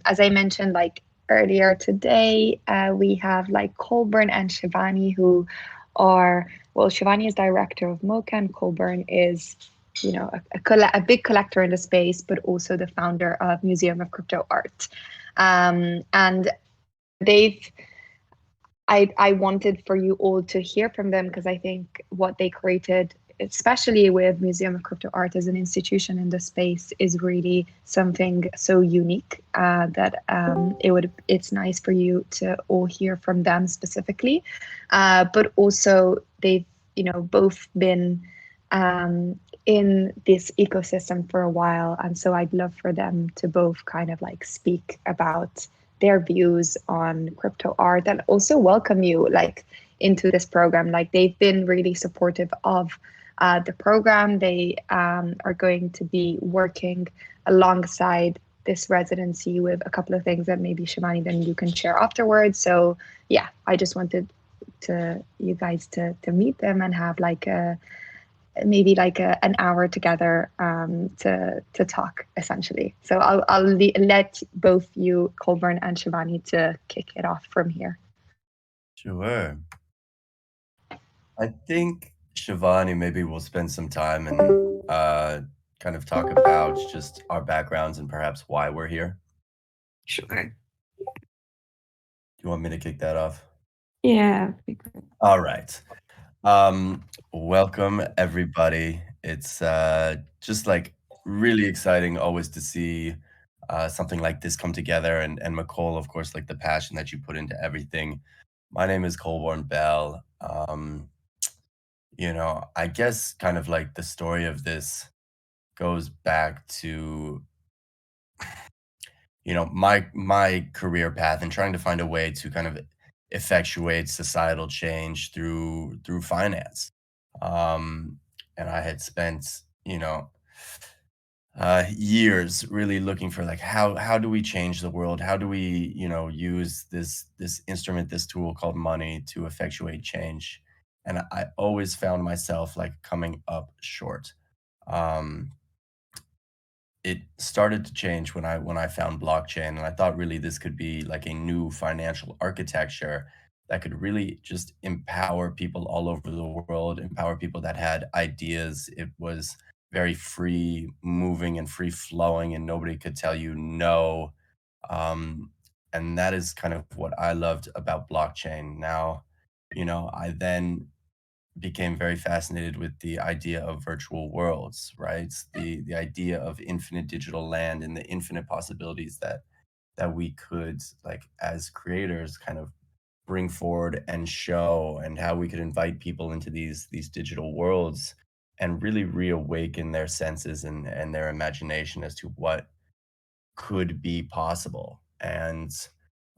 As I mentioned, like earlier today, we have like Colburn and Shivani, who are, well, Shivani is director of Mocha, and Colburn is, you know, a big collector in the space, but also the founder of Museum of Crypto Art. And they've I wanted for you all to hear from them, because I think what they created, especially with Museum of Crypto Art as an institution in the space, is really something so unique that it's nice for you to all hear from them specifically. But also they've, you know, both been in this ecosystem for a while, and so I'd love for them to both kind of like speak about their views on crypto art, and also welcome you like into this program. Like, they've been really supportive of the program. They are going to be working alongside this residency with a couple of things that maybe Shivani then you can share afterwards. So yeah, I just wanted you guys to meet them and have like maybe like an hour together to talk, essentially. So I'll let both you, Colburn and Shivani, to kick it off from here. Sure. I think Shivani maybe will spend some time and kind of talk about just our backgrounds and perhaps why we're here. Sure. Do you want me to kick that off? Yeah. All right. Welcome everybody. It's just like really exciting always to see something like this come together, and McCall, of course, like the passion that you put into everything. My name is Colborne Bell. I guess kind of like the story of this goes back to my career path and trying to find a way to kind of effectuate societal change through finance. um and I had spent years really looking for like how do we change the world, how do we use this instrument, this tool called money, to effectuate change. And I always found myself like coming up short. um it started to change when I found blockchain, and I thought really this could be like a new financial architecture that could really just empower people all over the world, empower people that had ideas. It was very free moving and free flowing, and nobody could tell you no. Um, and that is kind of what I loved about blockchain. Now, I then became very fascinated with the idea of virtual worlds, right? The idea of infinite digital land and the infinite possibilities that we could, like, as creators, kind of bring forward and show, and how we could invite people into these digital worlds and really reawaken their senses and their imagination as to what could be possible. And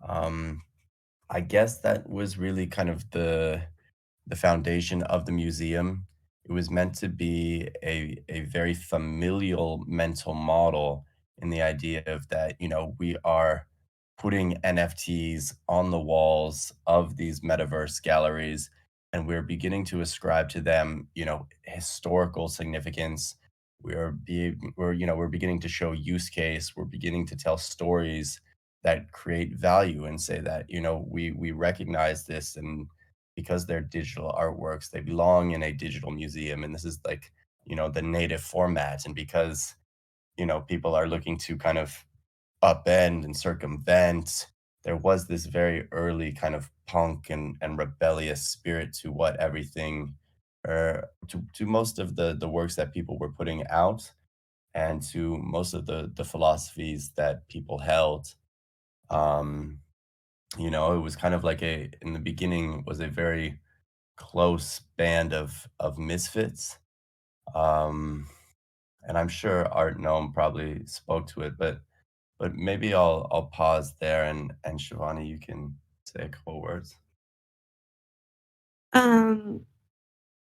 um I guess that was really kind of the foundation of the museum. It was meant to be a very familial mental model, in the idea of that, we are putting NFTs on the walls of these metaverse galleries, and we're beginning to ascribe to them, historical significance. We're beginning to show use case. We're beginning to tell stories that create value and say that, we recognize this, and because they're digital artworks, they belong in a digital museum, and this is like, the native format. And because, people are looking to kind of upend and circumvent, there was this very early kind of punk and rebellious spirit to what everything, or to most of the works that people were putting out, and to most of the philosophies that people held. um it was kind of like, in the beginning, was a very close band of misfits. Um, and I'm sure Art Gnome probably spoke to it, but maybe I'll pause there, and Shivani, you can say a couple words. Um,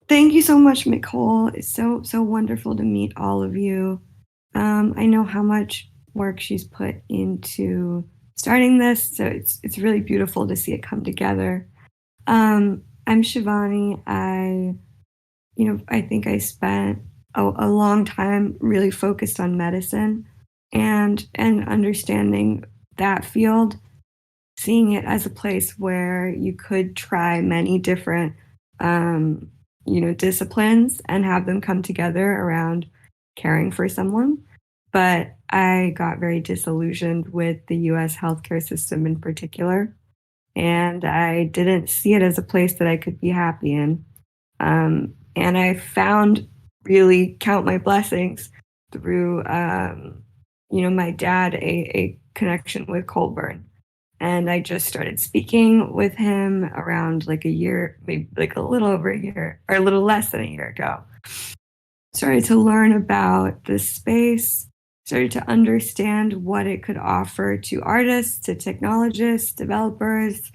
Thank you so much, Nicole. It's so wonderful to meet all of you. I know how much work she's put into starting this, so it's really beautiful to see it come together. I'm Shivani. I think I spent a long time really focused on medicine and understanding that field, seeing it as a place where you could try many different, disciplines and have them come together around caring for someone. But I got very disillusioned with the US healthcare system in particular. And I didn't see it as a place that I could be happy in. And I found, really count my blessings, through, my dad, a connection with Colburn. And I just started speaking with him around like a year, maybe like a little over a year, or a little less than a year ago. Started to learn about this space, started to understand what it could offer to artists, to technologists, developers,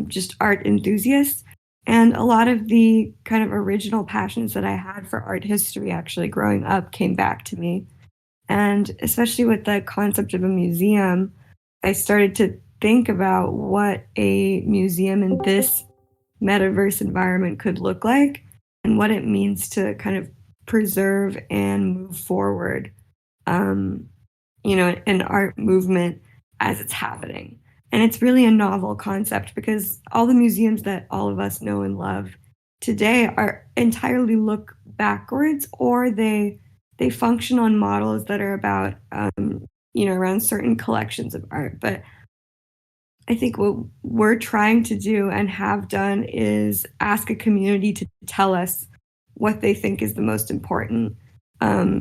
just art enthusiasts. And a lot of the kind of original passions that I had for art history actually growing up came back to me. And especially with the concept of a museum, I started to think about what a museum in this metaverse environment could look like and what it means to kind of preserve and move forward, um, an art movement as it's happening. And it's really a novel concept because all the museums that all of us know and love today are entirely look backwards, or they function on models that are about around certain collections of art. But I think what we're trying to do and have done is ask a community to tell us what they think is the most important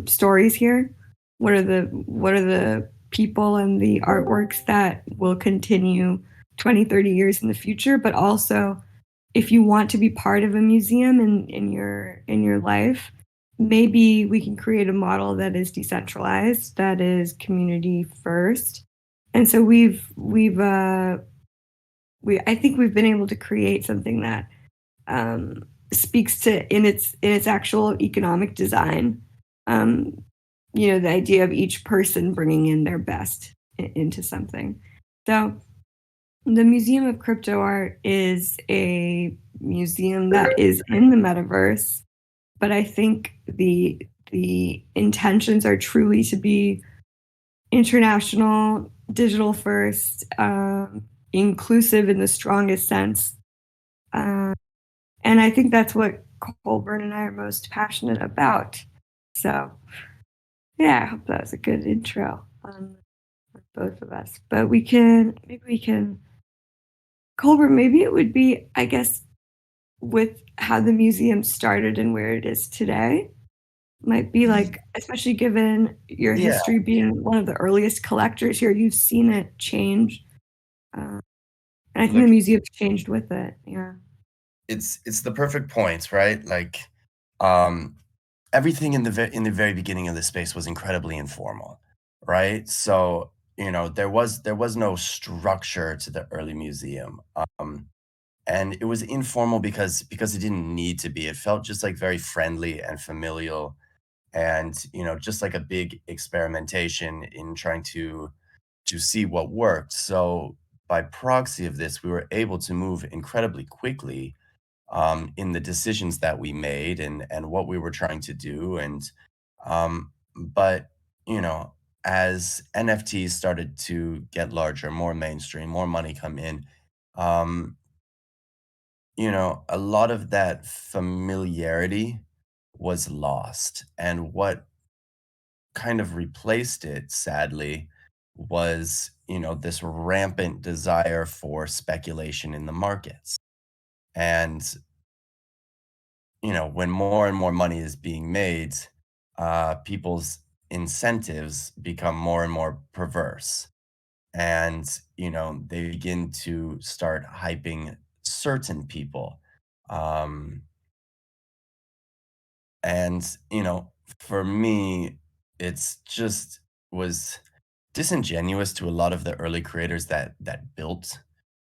stories here. What are the people and the artworks that will continue 20, 30 years in the future? But also, if you want to be part of a museum in your life, maybe we can create a model that is decentralized, that is community first. And so I think we've been able to create something that speaks to, in its actual economic design, the idea of each person bringing in their best into something. So the Museum of Crypto Art is a museum that is in the metaverse, but I think the intentions are truly to be international, digital first, inclusive in the strongest sense. And I think that's what Colburn and I are most passionate about. So, yeah, I hope that was a good intro on both of us. But Colburn, maybe it would be, I guess, with how the museum started and where it is today, might be like, especially given your Yeah. history being one of the earliest collectors here, you've seen it change. And I think the Look, museum's changed with it. Yeah. it's the perfect point, right? Like, um, everything in the very beginning of the space was incredibly informal, right? So, there was no structure to the early museum. And it was informal because it didn't need to be. It felt just like very friendly and familial, and just like a big experimentation in trying to see what worked. So by proxy of this, we were able to move incredibly quickly, in the decisions that we made and what we were trying to do. But as NFTs started to get larger, more mainstream, more money come in, um, a lot of that familiarity was lost. And what kind of replaced it, sadly, was, this rampant desire for speculation in the markets. And, when more and more money is being made, people's incentives become more and more perverse. And, they begin to start hyping certain people. Um, And, for me, it's just was disingenuous to a lot of the early creators that built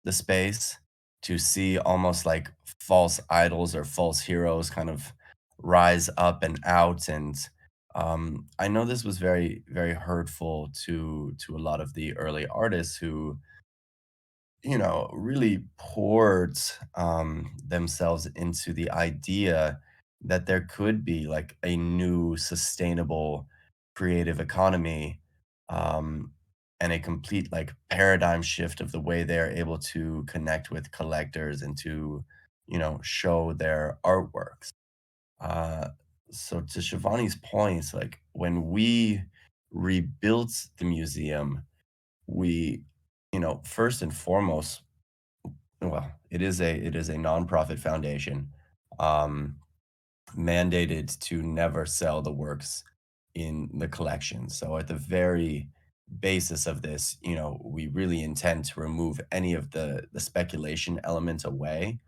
the space, to see almost like false idols or false heroes kind of rise up and out. And I know this was very, very hurtful to a lot of the early artists who really poured, themselves into the idea that there could be like a new sustainable creative economy, um, and a complete like paradigm shift of the way they're able to connect with collectors and to, show their artworks. Uh, so to Shivani's points, like when we rebuilt the museum, we, first and foremost, well, it is a nonprofit foundation, um, mandated to never sell the works in the collection. So at the very basis of this, we really intend to remove any of the speculation element away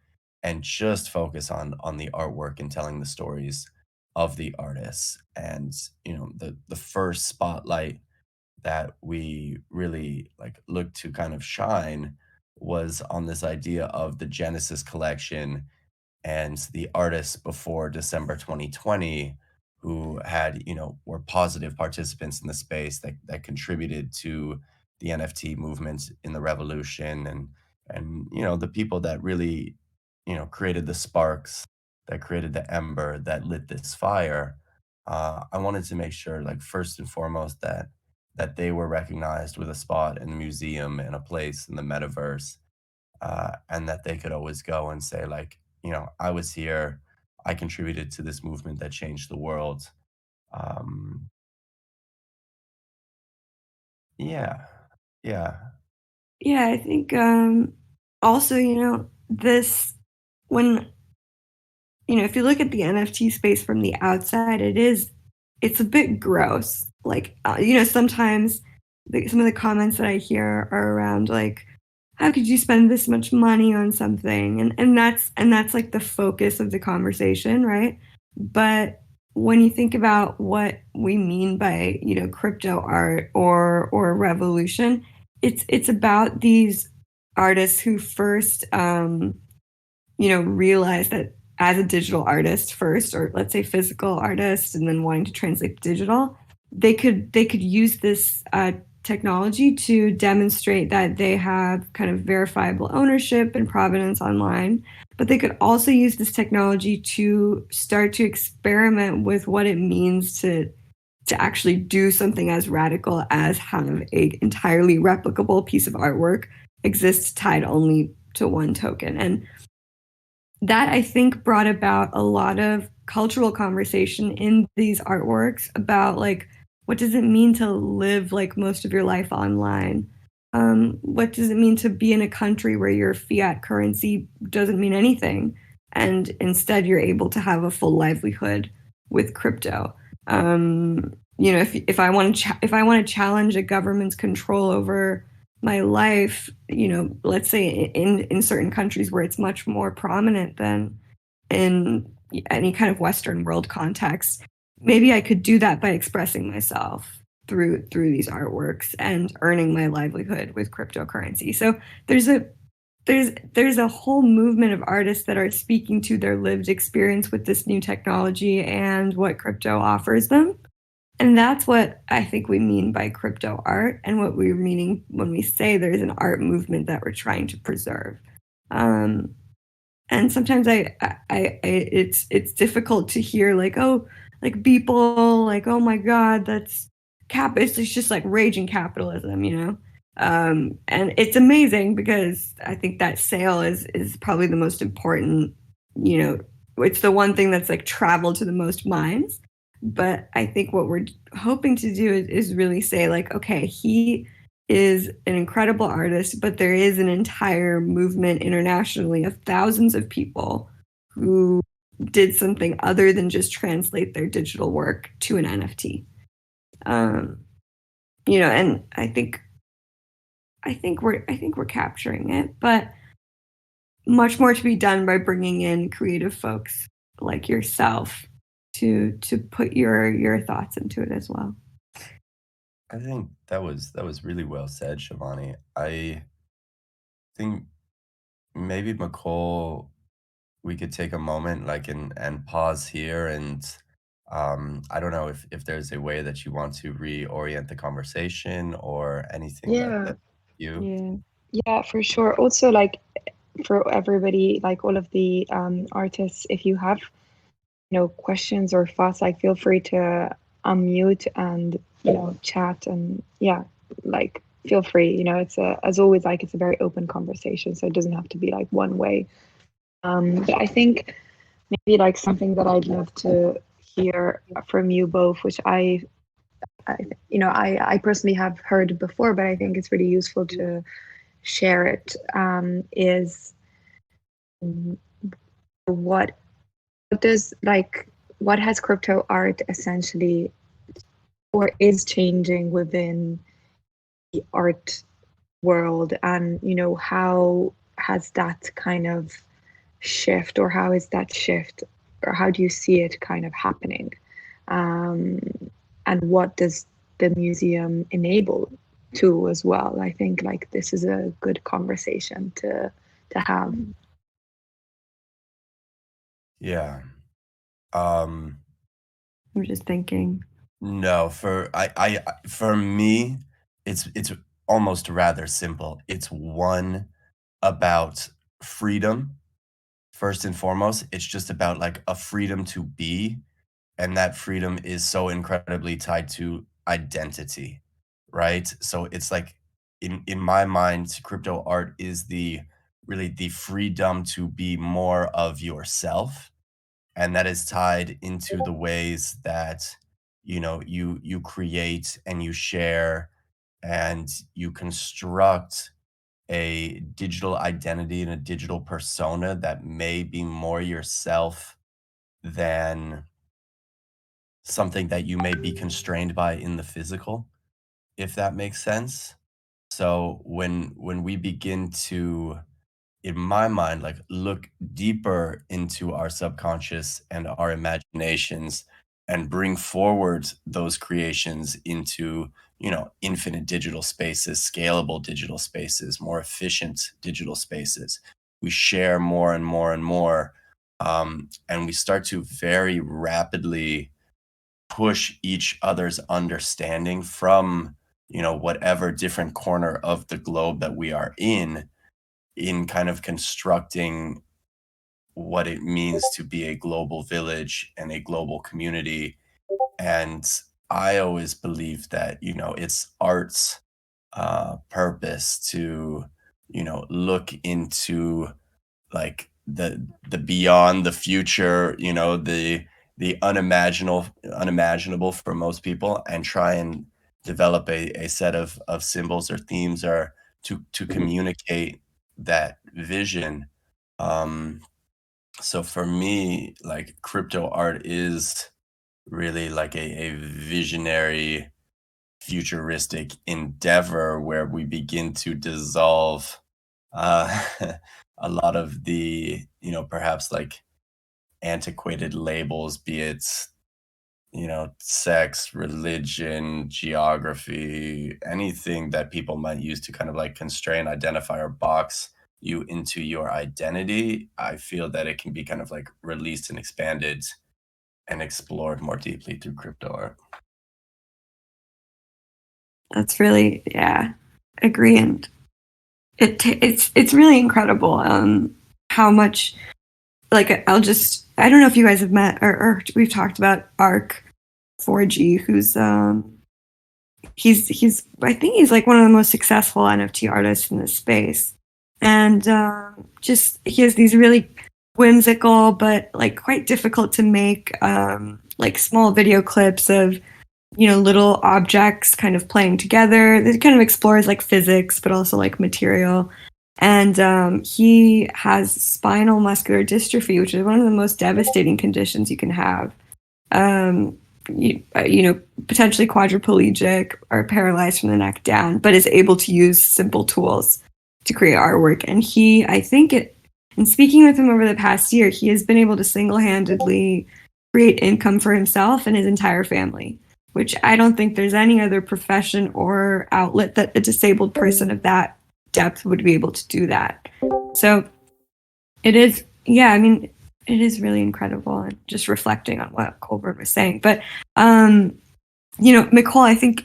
and just focus on the artwork and telling the stories of the artists. And the first spotlight that we really like looked to kind of shine was on this idea of the Genesis collection and the artists before December 2020 who had, were positive participants in the space that contributed to the NFT movement in the revolution, and the people that really, created the sparks, that created the ember that lit this fire. I wanted to make sure, like, first and foremost, that they were recognized with a spot in the museum and a place in the metaverse, and that they could always go and say, like, I was here, I contributed to this movement that changed the world. Um, yeah, yeah, Yeah, I think also, this when if you look at the NFT space from the outside, it's a bit gross. Like, sometimes some of the comments that I hear are around like, how could you spend this much money on something? And that's like the focus of the conversation, right? But when you think about what we mean by, crypto art or revolution, it's about these artists who first realize that as a digital artist first, or let's say physical artist, and then wanting to translate to digital, they could use this technology to demonstrate that they have kind of verifiable ownership and provenance online. But they could also use this technology to start to experiment with what it means to actually do something as radical as have a entirely replicable piece of artwork exists tied only to one token. And that I think brought about a lot of cultural conversation in these artworks about like what does it mean to live like most of your life online? What does it mean to be in a country where your fiat currency doesn't mean anything, and instead you're able to have a full livelihood with crypto? If I want to if I want to challenge a government's control over my life, let's say in certain countries where it's much more prominent than in any kind of Western world context, maybe I could do that by expressing myself through these artworks and earning my livelihood with cryptocurrency. So there's a there's a whole movement of artists that are speaking to their lived experience with this new technology and what crypto offers them. And that's what I think we mean by crypto art, and what we're meaning when we say there's an art movement that we're trying to preserve. Um, and sometimes it's difficult to hear like, oh, like people like, oh my god, that's it's just like raging capitalism, and it's amazing because I think that sale is probably the most important, you know it's the one thing that's like traveled to the most minds. But I think what we're hoping to do is really say like, okay, he is an incredible artist, but there is an entire movement internationally of thousands of people who did something other than just translate their digital work to an NFT. And I think we're capturing it, but much more to be done by bringing in creative folks like yourself to put your thoughts into it as well. I think that was really well said, Shivani. I think maybe McCall, we could take a moment, like, and pause here, and I don't know if there's a way that you want to reorient the conversation or anything Yeah, that you. Yeah. yeah, for sure. Also, like for everybody, like all of the artists, if you have questions or thoughts, like feel free to unmute and chat and yeah, like feel free. It's as always, like, it's a very open conversation, so it doesn't have to be like one way. But I think maybe like something that I'd love to hear from you both, which I personally have heard before, but I think it's really useful to share it, is what has crypto art essentially, or is changing within the art world, and how has that kind of shift, or how is that shift, or how do you see it kind of happening, and what does the museum enable to as well? I think like this is a good conversation to have. Yeah. I'm just thinking. No, for me, it's almost rather simple. It's one about freedom first and foremost. It's just about like a freedom to be, and that freedom is so incredibly tied to identity, right? So it's like in my mind, crypto art is the really the freedom to be more of yourself, and that is tied into the ways that you create and you share and you construct a digital identity and a digital persona that may be more yourself than something that you may be constrained by in the physical, if that makes sense. So when we begin to, in my mind, like look deeper into our subconscious and our imaginations and bring forward those creations into, infinite digital spaces, scalable digital spaces, more efficient digital spaces. We share more and more and more. And we start to very rapidly push each other's understanding from, whatever different corner of the globe that we are in kind of constructing what it means to be a global village and a global community. And I always believe that, it's art's purpose to, look into like the beyond the future, the unimaginable for most people, and try and develop a set of symbols or themes or to communicate that vision. Um, so for me, like crypto art is really like a visionary, futuristic endeavor where we begin to dissolve uh, a lot of the, perhaps like antiquated labels, be it, sex, religion, geography, anything that people might use to kind of like constrain, identify, or box you into your identity. I feel that it can be kind of like released and expanded and explored more deeply through crypto art. That's really, yeah, agree. And it's really incredible how much, like, I don't know if you guys have met, or we've talked about Arc 4G, who's he's I think he's like one of the most successful NFT artists in this space, and just he has these really whimsical but like quite difficult to make like small video clips of little objects kind of playing together. It kind of explores like physics but also like material. And he has spinal muscular dystrophy, which is one of the most devastating conditions you can have. Potentially quadriplegic or paralyzed from the neck down, but is able to use simple tools to create artwork. And in speaking with him over the past year, he has been able to single-handedly create income for himself and his entire family, which I don't think there's any other profession or outlet that a disabled person of that depth would be able to do that. So it is, yeah, I mean, it is really incredible, and just reflecting on what Colbert was saying. But, Nicole, I think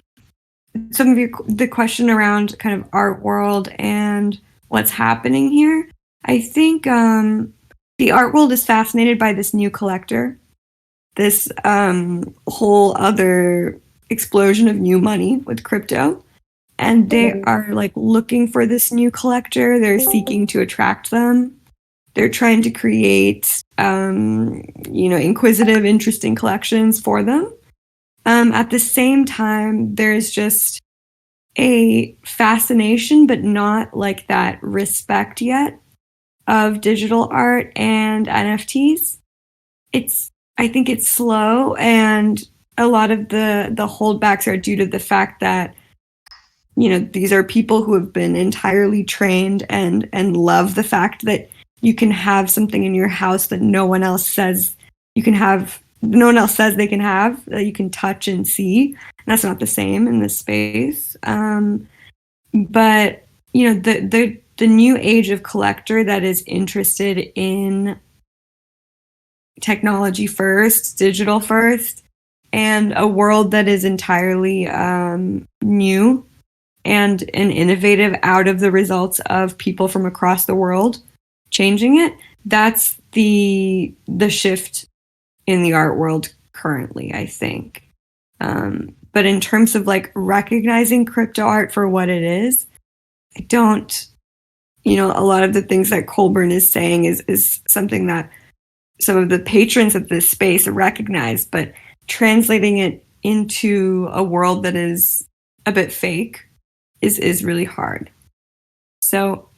some of the question around kind of art world and what's happening here, I think the art world is fascinated by this new collector, this whole other explosion of new money with crypto. and they are like looking for this new collector. They're seeking to attract them. They're trying to create, inquisitive, interesting collections for them. At the same time, there's just a fascination, but not like that respect yet of digital art and NFTs. I think it's slow, and a lot of the holdbacks are due to the fact that these are people who have been entirely trained and love the fact that you can have something in your house that no one else says you can have, no one else says they can have, that you can touch and see. And that's not the same in this space. But the new age of collector that is interested in technology first, digital first, and a world that is entirely new and innovative out of the results of people from across the world changing it. That's the shift in the art world currently, I think. But in terms of like recognizing crypto art for what it is, I don't, a lot of the things that Colburn is saying is something that some of the patrons of this space recognize, but translating it into a world that is a bit fake is really hard. So,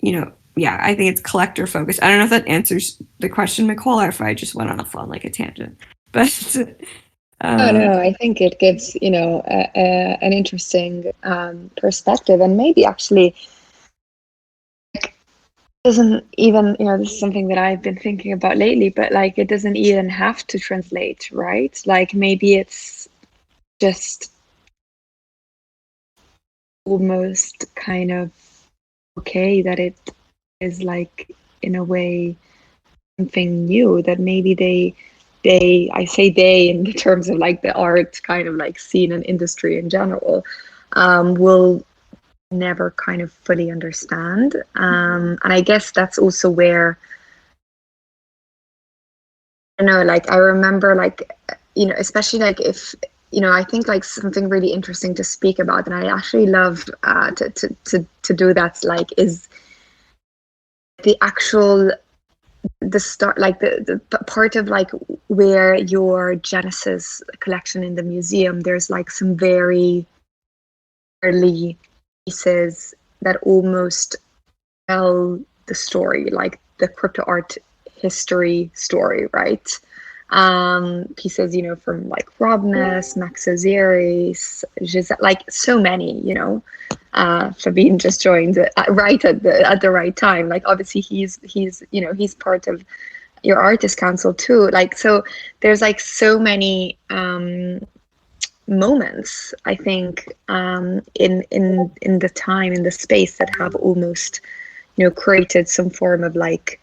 yeah, I think it's collector focused. I don't know if that answers the question, Nicole, or if I just went on a tangent. But no, I think it gives an interesting perspective, and maybe actually doesn't even this is something that I've been thinking about lately, but like it doesn't even have to translate, right? Like maybe it's just almost kind of okay that it is like in a way something new, that maybe I say they in the terms of like the art kind of like scene and industry in general, will never kind of fully understand. And I guess that's also where, I don't know, like I remember like, especially like if, I think like something really interesting to speak about, and I actually love to do that, like is the actual, the start, like the part of like where your Genesis collection in the museum, there's like some very early pieces that almost tell the story, like the crypto art history story, right? Pieces, from like Robness, Max Osiris, Giselle, like so many, Fabien just joined right at the right time. Like obviously he's part of your artist council too. Like so there's like so many moments, I think, in the time, in the space, that have almost created some form of like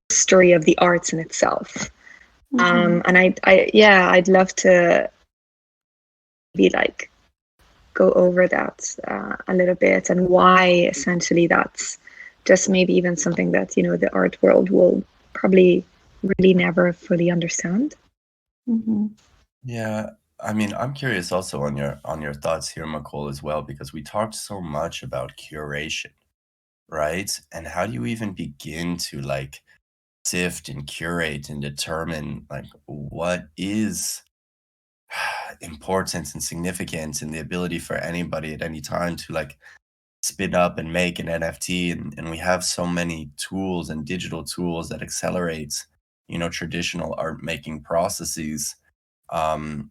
history of the arts in itself. And I'd love to be like go over that a little bit, and why essentially that's just maybe even something that the art world will probably really never fully understand. Yeah, I mean, I'm curious also on your thoughts here, McCall, as well, because we talked so much about curation, right? And how do you even begin to like sift and curate and determine like what is important and significant, and the ability for anybody at any time to like spin up and make an NFT, and we have so many tools and digital tools that accelerates traditional art making processes. um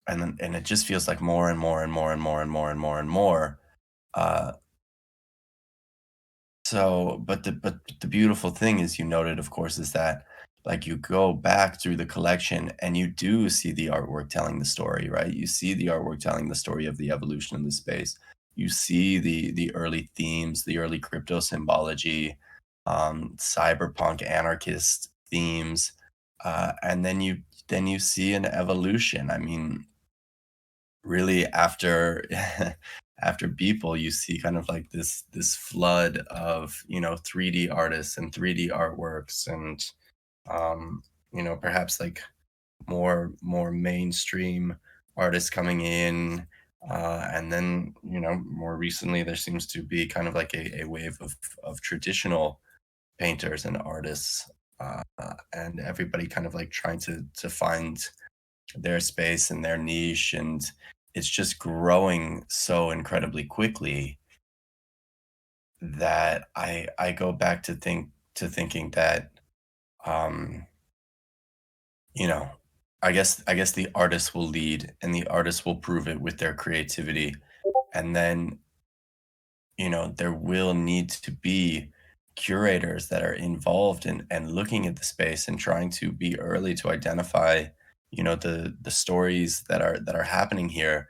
and it just feels like more and more and more and more and more and more and more. uh So, but the beautiful thing is, you noted, of course, is that like you go back through the collection and you do see the artwork telling the story, right? You see the artwork telling the story of the evolution of the space. You see the early themes, the early crypto symbology, cyberpunk anarchist themes, and then you see an evolution. I mean, really after after Beeple, you see kind of like this flood of 3D artists and 3D artworks, and perhaps like more mainstream artists coming in, And then, more recently, there seems to be kind of like a wave of traditional painters and artists, and everybody kind of like trying to find their space and their niche. And it's just growing so incredibly quickly that I go back to thinking that, um, you know, I guess the artists will lead and the artists will prove it with their creativity. And then, there will need to be curators that are involved in and looking at the space and trying to be early to identify, the stories that are happening here.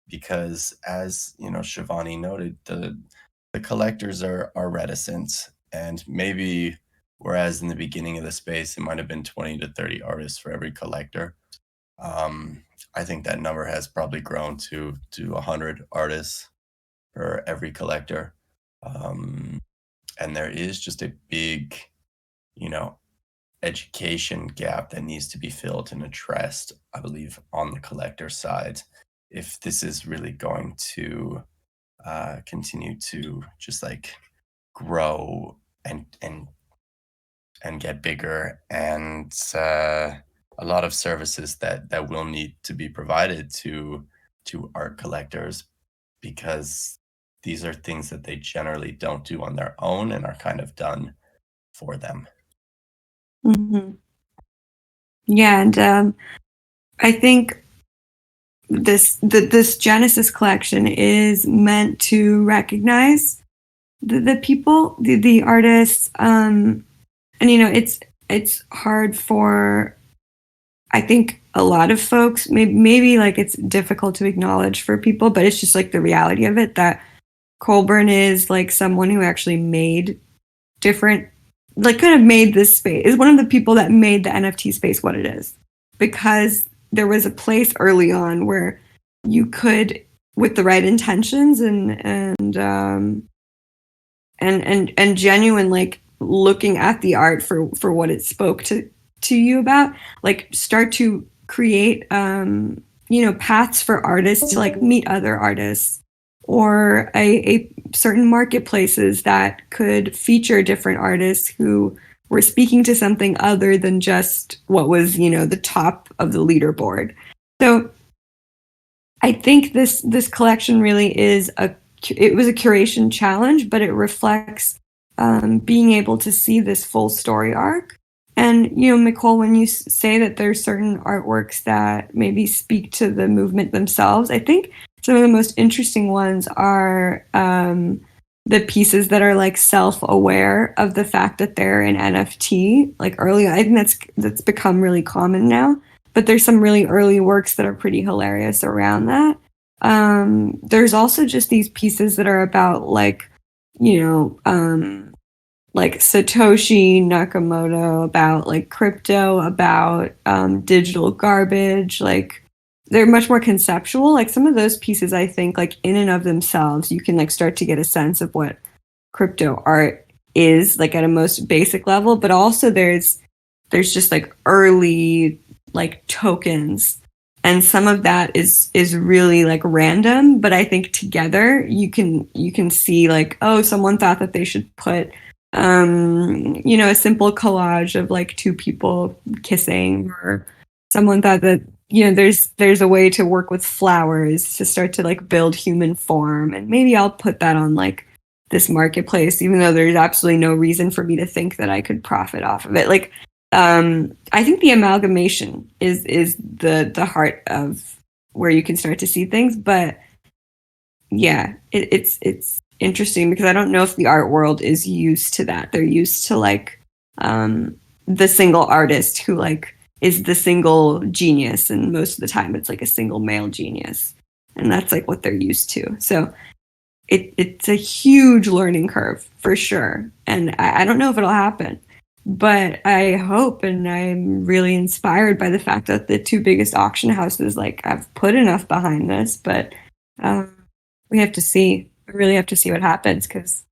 Because, as Shivani noted, the collectors are reticent, and maybe, whereas in the beginning of the space it might have been 20 to 30 artists for every collector, I think that number has probably grown to 100 artists for every collector. Um, and there is just a big, you know, education gap that needs to be filled and addressed, I believe, on the collector side, if this is really going to continue to just like grow and get bigger. And a lot of services that will need to be provided to art collectors, because these are things that they generally don't do on their own and are kind of done for them. Mm-hmm. Yeah, and I think this Genesis collection is meant to recognize the people, the artists, and it's hard for, I think, a lot of folks. Maybe like it's difficult to acknowledge for people, but it's just like the reality of it that Colburn is like someone who actually made different, like kind of made this space, is one of the people that made the NFT space what it is, because there was a place early on where you could, with the right intentions and genuine, like looking at the art for what it spoke to you about, like start to create paths for artists to like meet other artists, or a certain marketplaces that could feature different artists who were speaking to something other than just what was the top of the leaderboard. So I think this collection really it was a curation challenge, but it reflects being able to see this full story arc. And Nicole, when you say that there's certain artworks that maybe speak to the movement themselves, I think some of the most interesting ones are the pieces that are like self-aware of the fact that they're an NFT. Like early, I think that's become really common now. But there's some really early works that are pretty hilarious around that. There's also just these pieces that are about like like Satoshi Nakamoto, about like crypto, about digital garbage. Like they're much more conceptual. Like some of those pieces, I think, like in and of themselves, you can like start to get a sense of what crypto art is, like at a most basic level. But also there's just like early like tokens, and some of that is really like random, but I think together you can see like, oh, someone thought that they should put a simple collage of like two people kissing, or someone thought that there's a way to work with flowers to start to like build human form, and maybe I'll put that on like this marketplace, even though there's absolutely no reason for me to think that I could profit off of it. Like I think the amalgamation is the heart of where you can start to see things. But yeah, it's interesting because I don't know if the art world is used to that. They're used to like the single artist who like is the single genius, and most of the time it's like a single male genius, and that's like what they're used to. So it's a huge learning curve for sure, and I don't know if it'll happen. But I hope, and I'm really inspired by the fact that the two biggest auction houses like I've put enough behind this. But we have to see. We really have to see what happens, because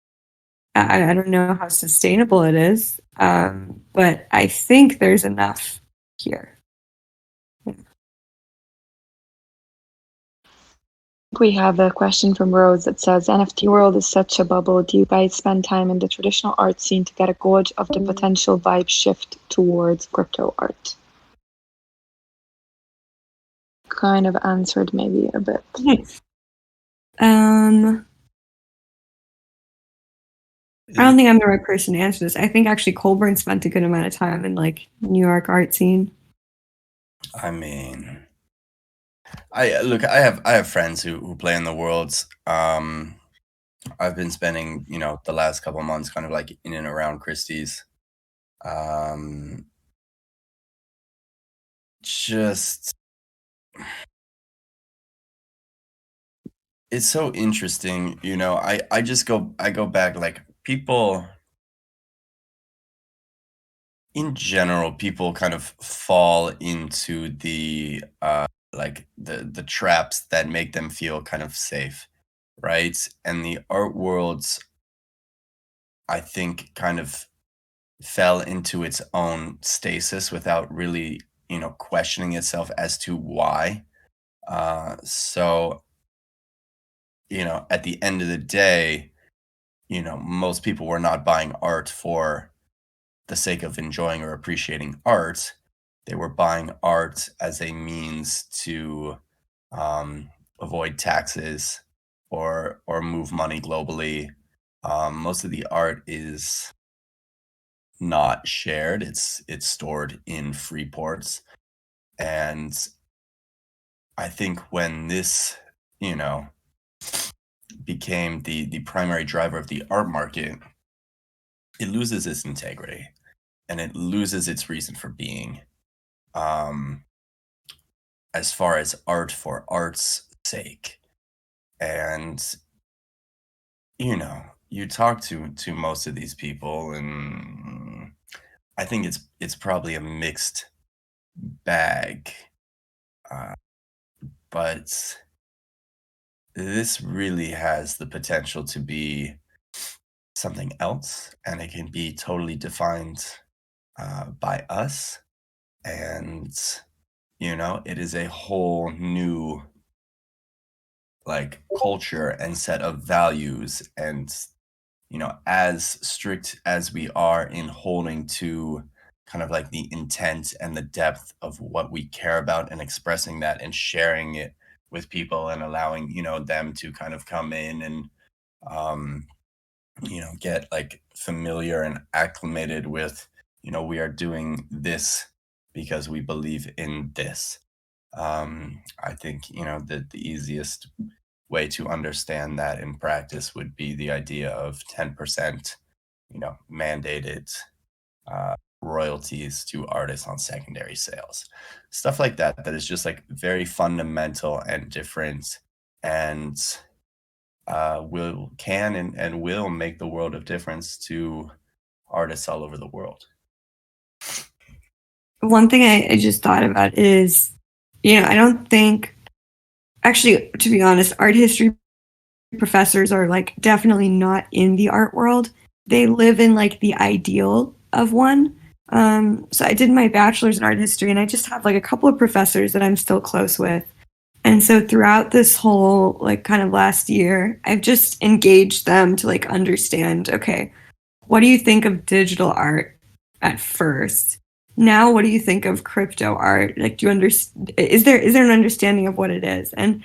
I don't know how sustainable it is. But I think there's enough here. We have a question from Rose that says, NFT world is such a bubble. Do you guys spend time in the traditional art scene to get a gauge of the potential vibe shift towards crypto art? Kind of answered maybe a bit. I don't think I'm the right person to answer this. I think actually Colburn spent a good amount of time in like New York art scene. I mean, I have friends who play in the worlds. I've been spending, the last couple of months kind of like in and around Christie's. Just, it's so interesting, I go back, like, people in general, people kind of fall into the like the traps that make them feel kind of safe, right? And the art worlds, I think, kind of fell into its own stasis without really, questioning itself as to why. So, at the end of the day, most people were not buying art for the sake of enjoying or appreciating art. They were buying art as a means to avoid taxes or move money globally. Most of the art is not shared. It's stored in free ports. And I think when this, you know, became the primary driver of the art market, it loses its integrity and it loses its reason for being. Um, as far as art for art's sake. And you talk to most of these people, and I think it's probably a mixed bag. Uh, but this really has the potential to be something else, and it can be totally defined by us. And it is a whole new like culture and set of values. And as strict as we are in holding to kind of like the intent and the depth of what we care about and expressing that and sharing it with people and allowing them to kind of come in and um get like familiar and acclimated with we are doing this because we believe in this. I think that the easiest way to understand that in practice would be the idea of 10% mandated royalties to artists on secondary sales, stuff like that is just like very fundamental and different, and and will make the world of difference to artists all over the world. One thing I just thought about is, I don't think, actually, to be honest, art history professors are like definitely not in the art world. They live in like the ideal of one. So I did my bachelor's in art history, and I just have like a couple of professors that I'm still close with. And so throughout this whole like kind of last year, I've just engaged them to like understand, okay, what do you think of digital art at first? Now, what do you think of crypto art? Like, do you understand? Is there an understanding of what it is? And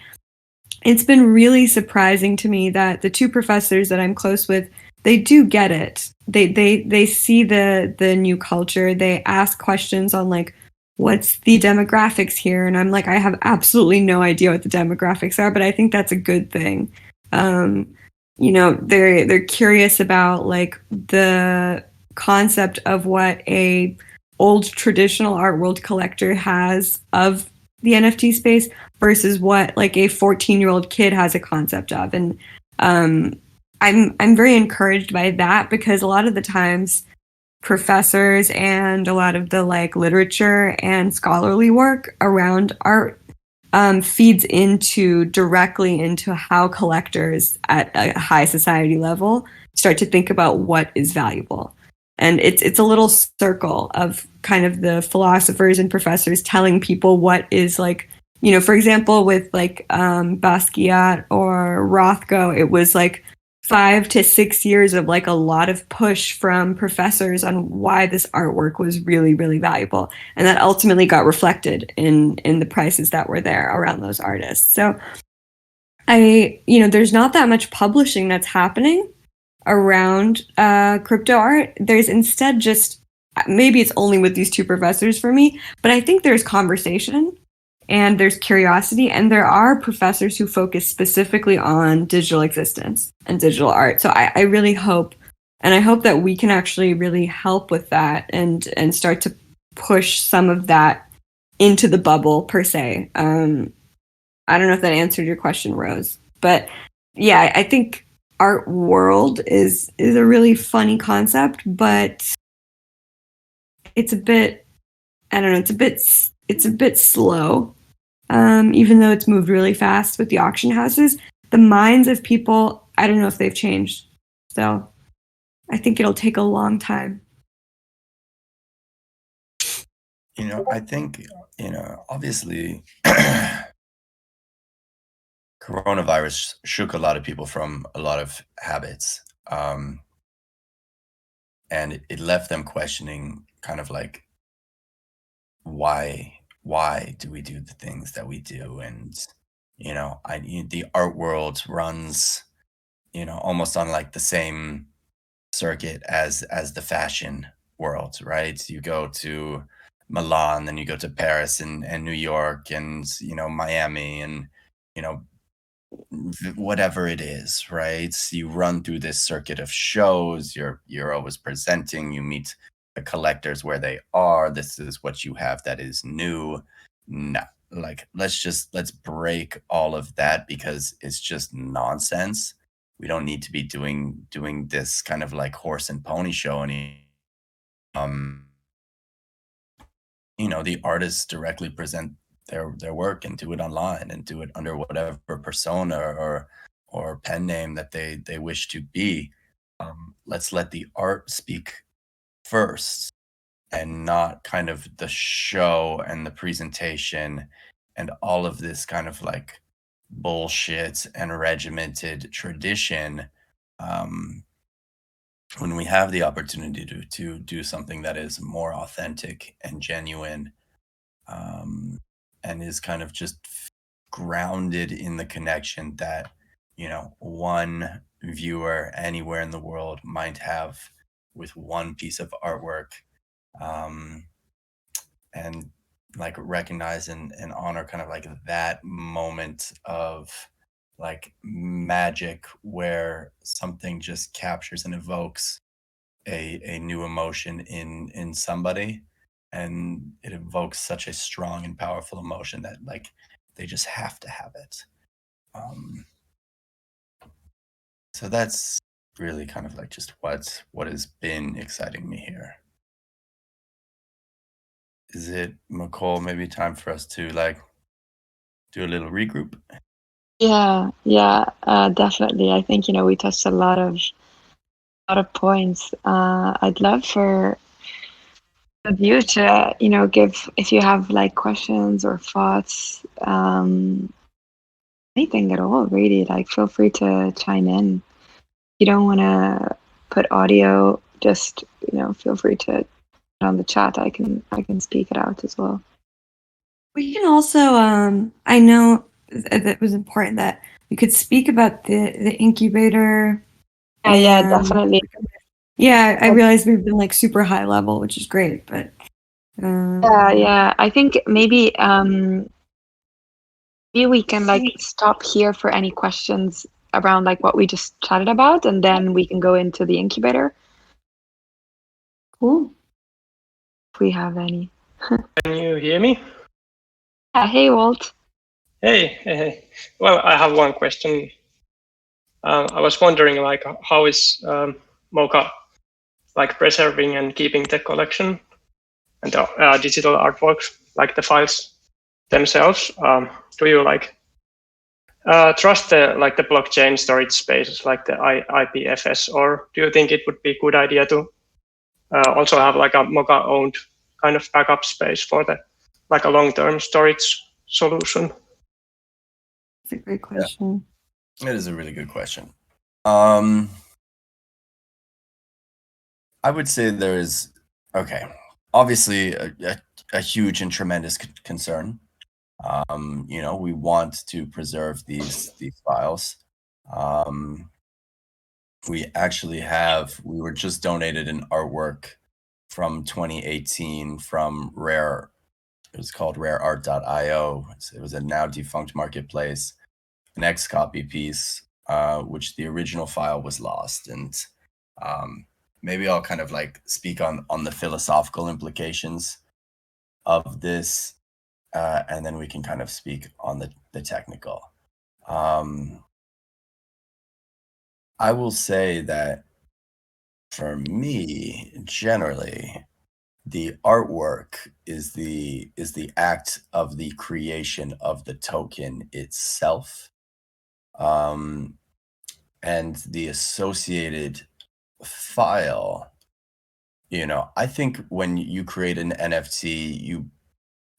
it's been really surprising to me that the two professors that I'm close with, they do get it. They see the new culture. They ask questions on like, what's the demographics here? And I'm like, I have absolutely no idea what the demographics are, but I think that's a good thing. They're curious about like the concept of what a old traditional art world collector has of the NFT space versus what like a 14-year-old kid has a concept of. And I'm very encouraged by that, because a lot of the times professors and a lot of the like literature and scholarly work around art feeds directly into how collectors at a high society level start to think about what is valuable. And it's a little circle of kind of the philosophers and professors telling people what is like for example, with like Basquiat or Rothko, it was like 5 to 6 years of like a lot of push from professors on why this artwork was really, really valuable. And that ultimately got reflected in the prices that were there around those artists. So there's not that much publishing that's happening around crypto art. There's instead just, maybe it's only with these two professors for me, but I think there's conversation and there's curiosity, and there are professors who focus specifically on digital existence and digital art. So I really hope, and I hope that we can actually really help with that and start to push some of that into the bubble per se. I don't know if that answered your question, Rose, but yeah, I think art world is a really funny concept, but it's a bit, I don't know, it's a bit slow. Even though it's moved really fast with the auction houses, the minds of people, I don't know if they've changed. So I think it'll take a long time. I think, obviously coronavirus shook a lot of people from a lot of habits. And it left them questioning kind of like, why do we do the things that we do? And, the art world runs, almost on like the same circuit as the fashion world, right? You go to Milan, then you go to Paris and New York and Miami and whatever it is, right? You run through this circuit of shows. You're always presenting. You meet the collectors where they are. This is what you have that is new. No, like let's break all of that because it's just nonsense. We don't need to be doing this kind of like horse and pony show any. The artists directly present their work and do it online and do it under whatever persona or pen name that they wish to be. Let's let the art speak first and not kind of the show and the presentation and all of this kind of like bullshit and regimented tradition. When we have the opportunity to do something that is more authentic and genuine, and is kind of just grounded in the connection that one viewer anywhere in the world might have with one piece of artwork, and like recognize and honor kind of like that moment of like magic where something just captures and evokes a new emotion in somebody, and it evokes such a strong and powerful emotion that like they just have to have it. So that's really kind of like just what has been exciting me here. Is it, McCall, maybe time for us to like do a little regroup? Yeah, definitely. I think, we touched a lot of points. I'd love for you to, give, if you have like questions or thoughts, anything at all, really, like feel free to chime in. If you don't want to put audio, just, feel free to put on the chat. I can speak it out as well. We can also, I know that it was important that we could speak about the incubator. Yeah, definitely. Yeah, I realized we've been like super high level, which is great, but yeah. I think maybe we can like stop here for any questions around like what we just chatted about, and then we can go into the incubator. Cool. If we have any. Can you hear me? Hey, Walt. Hey. Well, I have one question. I was wondering, like, how is Mocha like preserving and keeping the collection and the digital artworks, like the files themselves? Do you like trust the blockchain storage spaces, like the IPFS, or do you think it would be a good idea to also have like a Mocha owned kind of backup space for the like a long-term storage solution? That's a great question. Yeah, it is a really good question. I would say there is, okay, obviously a huge and tremendous concern. You know, we want to preserve these files. We were just donated an artwork from 2018 from Rare. It was called rareart.io. It was a now defunct marketplace, an Xcopy piece, which the original file was lost. And maybe I'll kind of like speak on the philosophical implications of this, and then we can kind of speak on the technical. I will say that for me, generally, the artwork is the act of the creation of the token itself, and the associated file. You know, I think when you create an NFT,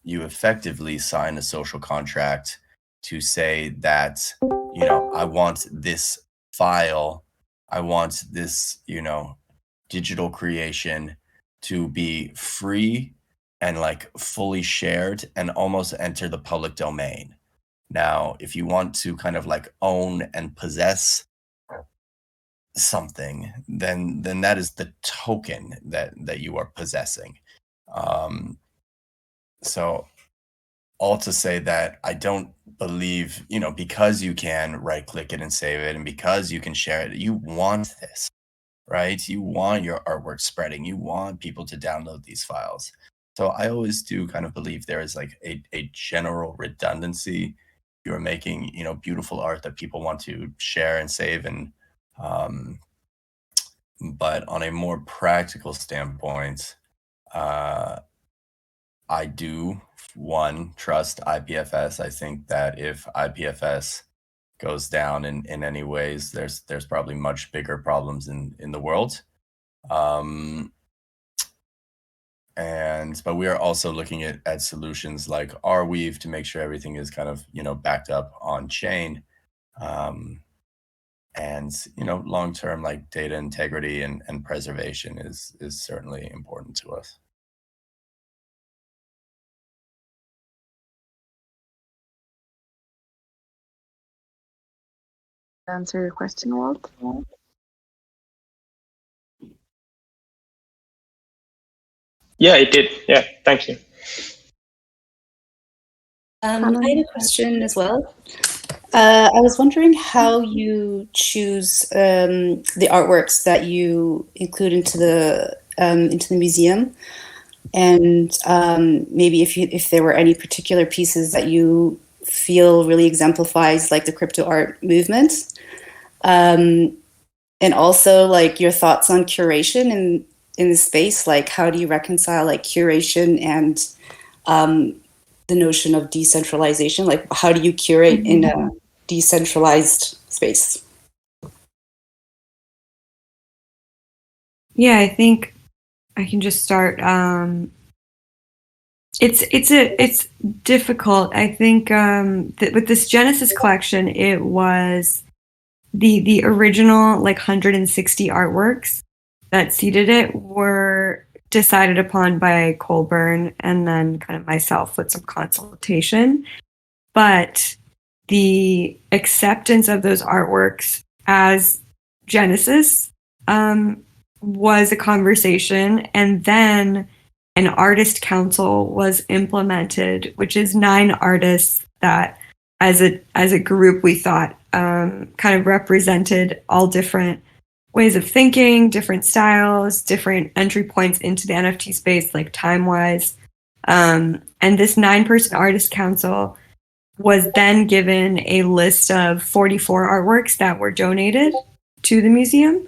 you effectively sign a social contract to say that, you know, I want this file, I want this, you know, digital creation to be free and like fully shared and almost enter the public domain. Now, if you want to kind of like own and possess something, then that is the token that you are possessing. So all to say that I don't believe, you know, because you can right click it and save it, and because you can share it, you want this, right? You want your artwork spreading, you want people to download these files. So I always do kind of believe there is like a general redundancy. You're making, you know, beautiful art that people want to share and save. And but on a more practical standpoint, I do, one, trust IPFS. I think that if IPFS goes down in any ways, there's probably much bigger problems in the world. But we are also looking at solutions like Arweave to make sure everything is kind of, you know, backed up on chain. And, you know, long-term like data integrity and preservation is certainly important to us. Answer your question, Walt? Yeah, it did. Yeah, thank you. I had a question as well. I was wondering how you choose the artworks that you include into the museum, and maybe if there were any particular pieces that you feel really exemplifies like the crypto art movement, and also like your thoughts on curation in the space. Like, how do you reconcile like curation and the notion of decentralization? Like, how do you curate in a decentralized space? Yeah, I think I can just start. It's difficult. I think with this Genesis collection, it was the original like 160 artworks that seeded it were decided upon by Colburn and then kind of myself with some consultation. But the acceptance of those artworks as Genesis was a conversation, and then an artist council was implemented, which is 9 artists that as a group we thought kind of represented all different ways of thinking, different styles, different entry points into the NFT space, like time-wise. And this 9-person artist council was then given a list of 44 artworks that were donated to the museum.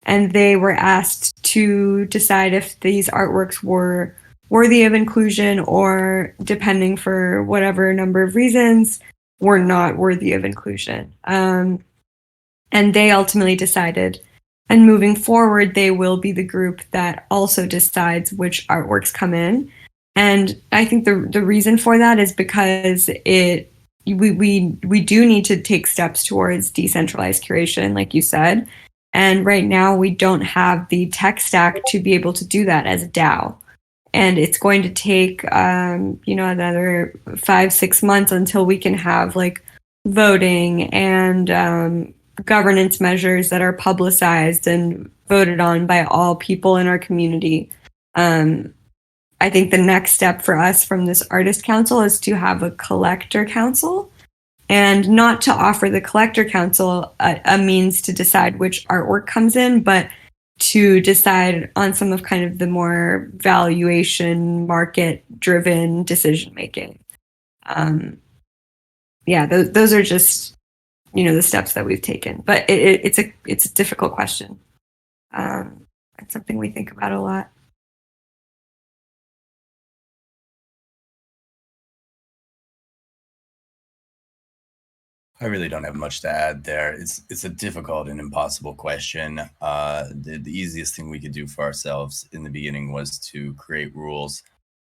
And they were asked to decide if these artworks were worthy of inclusion or, depending for whatever number of reasons, were not worthy of inclusion. And they ultimately decided, and moving forward, they will be the group that also decides which artworks come in. And I think the reason for that is because we do need to take steps towards decentralized curation, like you said. And right now we don't have the tech stack to be able to do that as a DAO. And it's going to take, another 5-6 months until we can have like voting and governance measures that are publicized and voted on by all people in our community. I think the next step for us from this artist council is to have a collector council, and not to offer the collector council a means to decide which artwork comes in, but to decide on some of kind of the more valuation market driven decision making. Those are just, the steps that we've taken, but it's a difficult question. It's something we think about a lot. I really don't have much to add there. It's a difficult and impossible question. The easiest thing we could do for ourselves in the beginning was to create rules.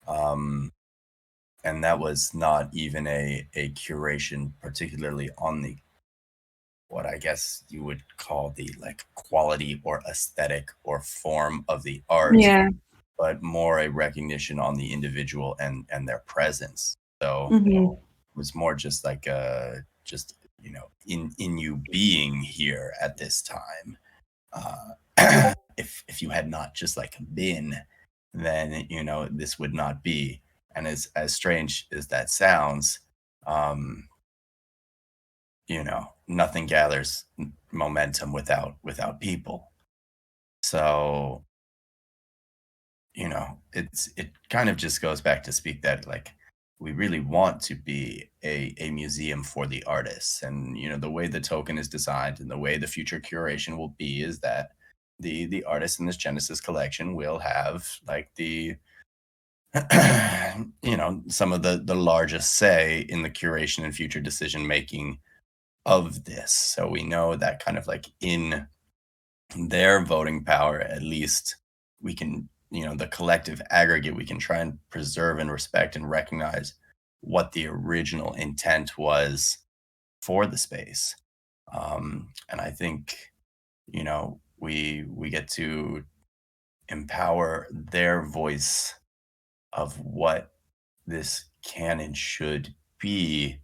And that was not even a curation, particularly on the, what I guess you would call the like quality or aesthetic or form of the art, Yeah. but more a recognition on the individual and their presence. So it was more just like in you being here at this time. If you had not just like been, then this would not be. And as strange as that sounds, nothing gathers momentum without people. So it kind of just goes back to speak that like we really want to be a museum for the artists. And the way the token is designed and the way the future curation will be is that the artists in this Genesis collection will have like the some of the largest say in the curation and future decision making of this. So we know that kind of like in their voting power, at least we can, the collective aggregate, we can try and preserve and respect and recognize what the original intent was for the space. And I think, we get to empower their voice of what this canon should be,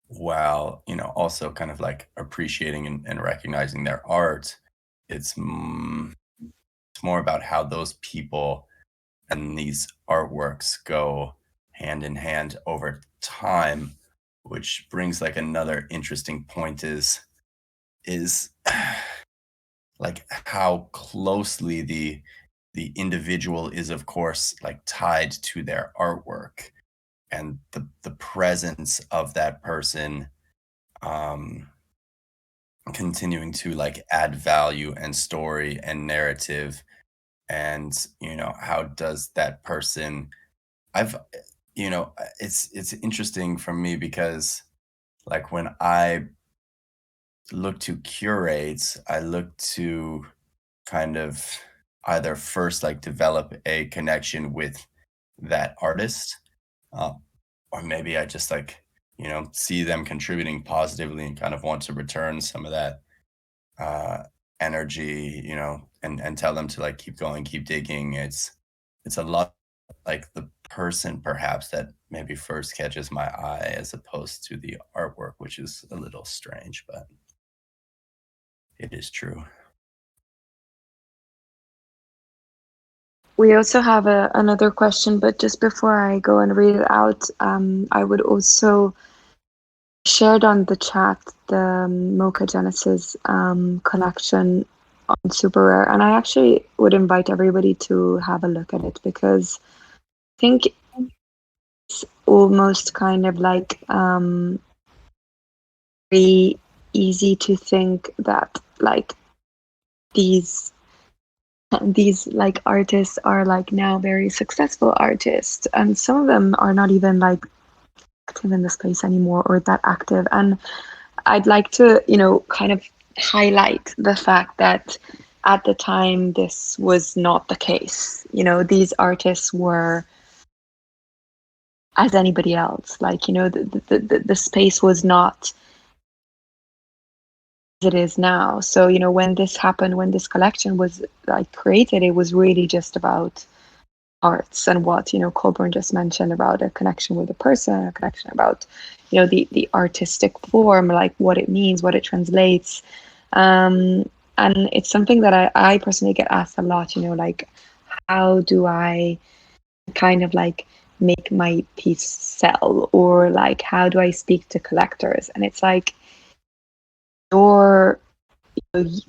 while also kind of like appreciating and recognizing their art. It's more about how those people and these artworks go hand in hand over time, which brings like another interesting point is like how closely the individual is, of course, like tied to their artwork, and the presence of that person continuing to like add value and story and narrative. And how does that person, it's interesting for me because like when I look to curate, I look to kind of either first like develop a connection with that artist, or maybe I just like see them contributing positively and kind of want to return some of that energy, and tell them to like keep going, keep digging. It's a lot like the person perhaps that maybe first catches my eye as opposed to the artwork, which is a little strange, but it is true. We also have another question, but just before I go and read it out, I would also shared on the chat the Mocha Genesis collection on Super Rare, and I actually would invite everybody to have a look at it because I think it's almost kind of like very easy to think that like these like artists are like now very successful artists, and some of them are not even like active in the space anymore or that active. And I'd like to kind of highlight the fact that at the time this was not the case. You know, these artists were as anybody else. Like, you know, the space was not as it is now. So, you know, when this happened, when this collection was like created, it was really just about arts and what, you know, Colburn just mentioned about a connection with a person, a connection about, you know, the artistic form, like what it means, what it translates. And it's something that I personally get asked a lot, you know, like, how do I kind of like make my piece sell, or like how do I speak to collectors? And it's like, your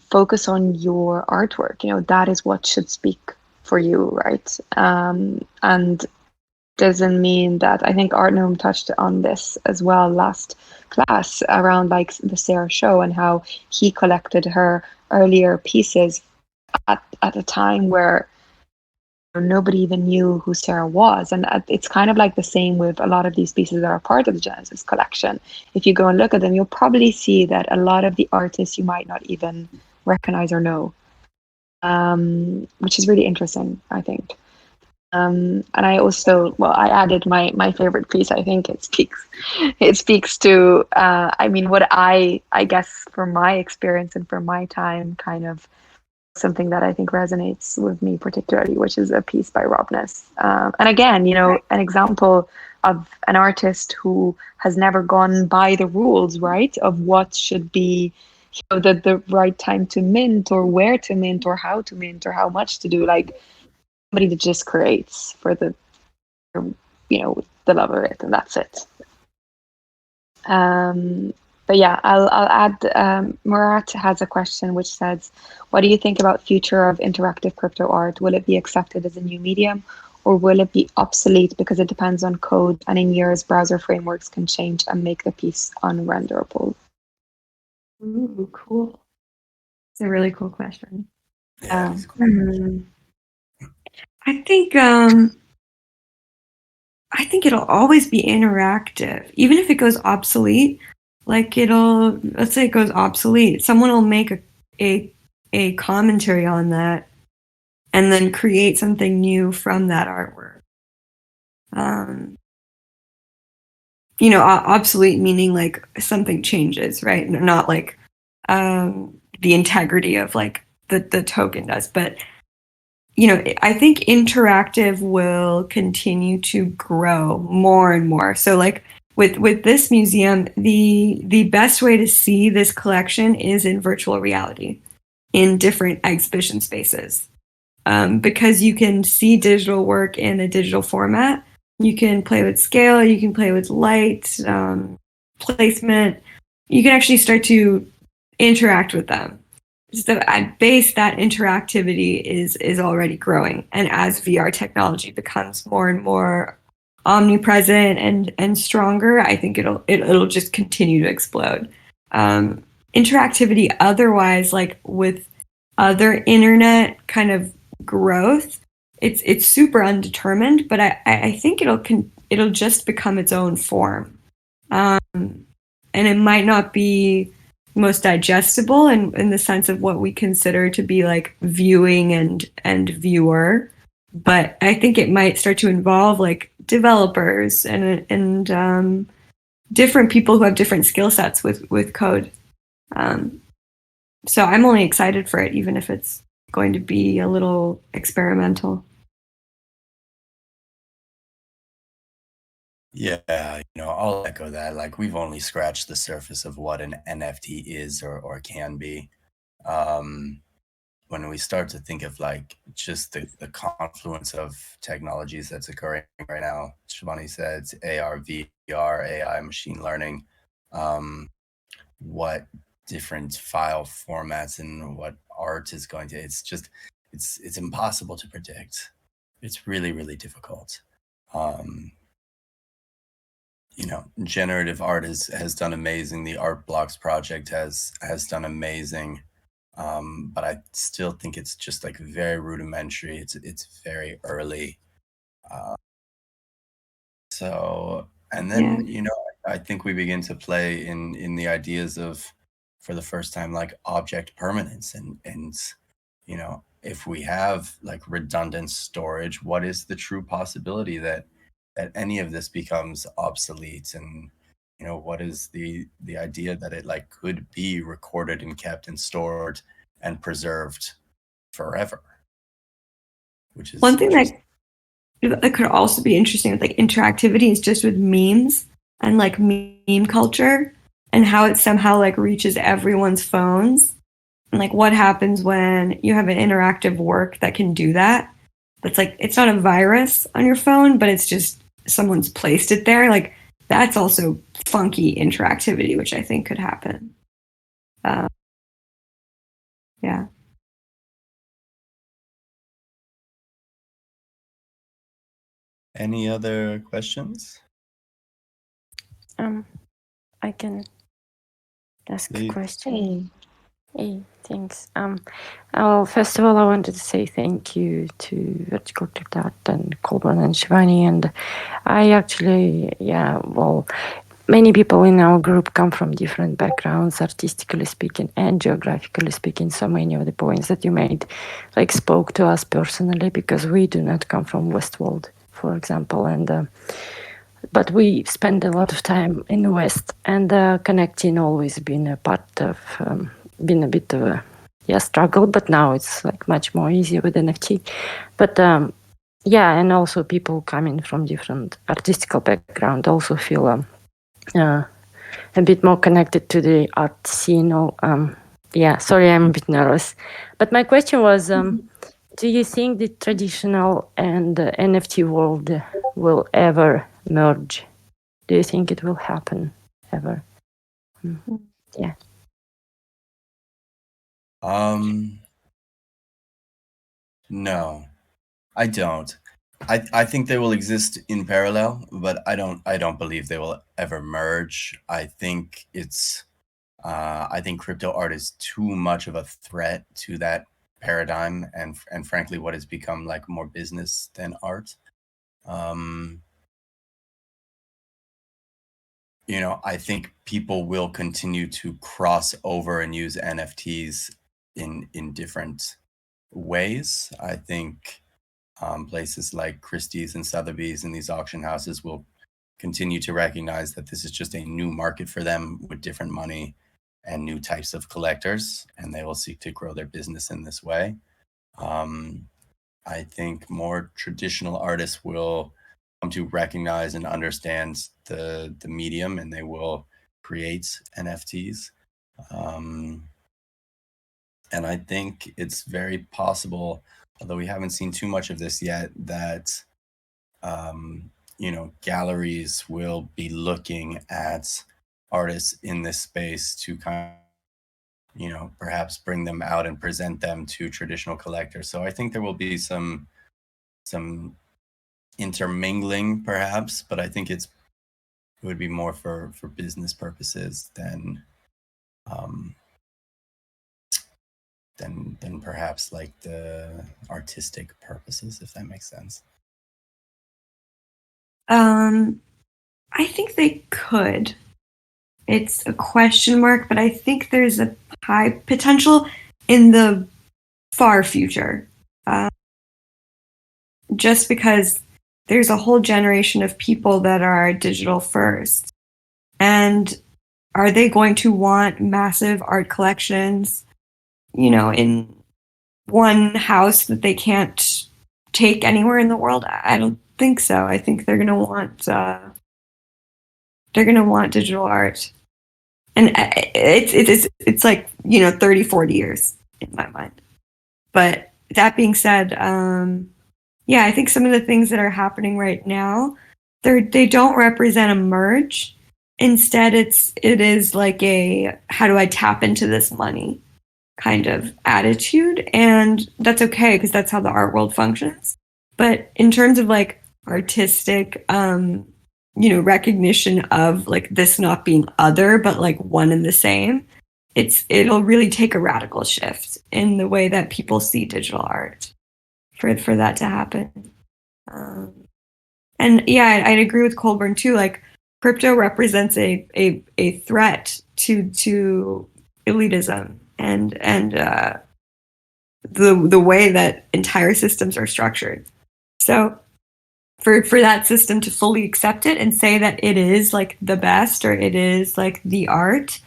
focus on your artwork, you know, that is what should speak for you, right? And doesn't mean that, I think Artnome touched on this as well last class around like the Sarah show and how he collected her earlier pieces at a time where nobody even knew who Sarah was. And it's kind of like the same with a lot of these pieces that are part of the Genesis collection. If you go and look at them, you'll probably see that a lot of the artists you might not even recognize or know, which is really interesting, I think. And I also, well, I added my favorite piece. I think it speaks to, I mean, what I guess from my experience and from my time, kind of something that I think resonates with me particularly, which is a piece by Robness. And again, you know, an example of an artist who has never gone by the rules, right, of what should be, you know, the right time to mint, or where to mint, or how to mint, or how much to do. Like, somebody that just creates for the, you know, the love of it, and that's it. But yeah, I'll add, Murat has a question which says, what do you think about future of interactive crypto art? Will it be accepted as a new medium, or will it be obsolete because it depends on code, and in years browser frameworks can change and make the piece unrenderable? Ooh, cool. It's a really cool question. Yeah, it's cool. I think it'll always be interactive, even if it goes obsolete. Like, let's say it goes obsolete, someone will make a commentary on that, and then create something new from that artwork. You know, obsolete meaning like something changes, right? Not like the integrity of like the token does, but you know, I think interactive will continue to grow more and more. So like with this museum, the best way to see this collection is in virtual reality, in different exhibition spaces, because you can see digital work in a digital format. You can play with scale, you can play with light, placement. You can actually start to interact with them. So at base, that interactivity is already growing, and as VR technology becomes more and more omnipresent and stronger, I think it'll just continue to explode. Interactivity otherwise, like with other internet kind of growth, it's super undetermined, but I think it'll just become its own form, and it might not be most digestible in the sense of what we consider to be like viewing and viewer, but I think it might start to involve like developers and different people who have different skill sets with code. So I'm only excited for it, even if it's going to be a little experimental. Yeah, you know, I'll echo that. Like, we've only scratched the surface of what an NFT is or can be. When we start to think of like just the confluence of technologies that's occurring right now, Shivani said it's AR, VR, AI, machine learning, what different file formats and what art is going to, it's just, it's impossible to predict. It's really, really difficult. You know, generative art has done amazing. The Art Blocks project has done amazing. But I still think it's just like very rudimentary. It's very early. So, and then, you know, I think we begin to play in the ideas of, for the first time, like object permanence and you know, if we have like redundant storage, what is the true possibility that any of this becomes obsolete? And you know, what is the idea that it like could be recorded and kept and stored and preserved forever? Which is One thing that could also be interesting with like interactivity is just with memes and like meme culture and how it somehow like reaches everyone's phones. And like what happens when you have an interactive work that can do that? That's like, it's not a virus on your phone, but it's just someone's placed it there. Like that's also funky interactivity, which I think could happen. Yeah. Any other questions? I can ask Please. a question. Hey, thanks. Well, first of all, I wanted to say thank you to VerticalCrypto and Colburn and Shivani. And I actually, many people in our group come from different backgrounds, artistically speaking and geographically speaking. So many of the points that you made, like, spoke to us personally because we do not come from Westworld, for example, and but we spend a lot of time in the West, and connecting always been a part of, been a bit of a struggle, but now it's like much more easy with NFT. But and also people coming from different artistical background also feel a bit more connected to the art scene. Sorry, I'm a bit nervous. But my question was, do you think the traditional and the NFT world will ever merge? Do you think it will happen ever? Yeah. No, I don't. I think they will exist in parallel, but I don't believe they will ever merge. I think I think crypto art is too much of a threat to that paradigm, and frankly, what has become like more business than art. You know, I think people will continue to cross over and use NFTs in different ways. I think places like Christie's and Sotheby's and these auction houses will continue to recognize that this is just a new market for them with different money and new types of collectors, and they will seek to grow their business in this way. I think more traditional artists will come to recognize and understand the medium, and they will create NFTs. And I think it's very possible, although we haven't seen too much of this yet, that you know, galleries will be looking at artists in this space to kind of, you know, perhaps bring them out and present them to traditional collectors. So I think there will be some intermingling perhaps, but I think it would be more for business purposes than perhaps like the artistic purposes, if that makes sense. I think they could. It's a question mark, but I think there's a high potential in the far future. Just because there's a whole generation of people that are digital first. And are they going to want massive art collections, you know, in one house that they can't take anywhere in the world? I don't think so. I think they're going to want digital art. And it's like, you know, 30, 40 years in my mind. But that being said, I think some of the things that are happening right now, they don't represent a merge. Instead, it is like a, how do I tap into this money kind of attitude? And that's okay, because that's how the art world functions. But in terms of like artistic, you know, recognition of like this not being other, but like one and the same, it'll really take a radical shift in the way that people see digital art for that to happen. And yeah, I'd agree with Colburn too. Like crypto represents a threat to elitism and the way that entire systems are structured. So for that system to fully accept it and say that it is like the best or it is like the art,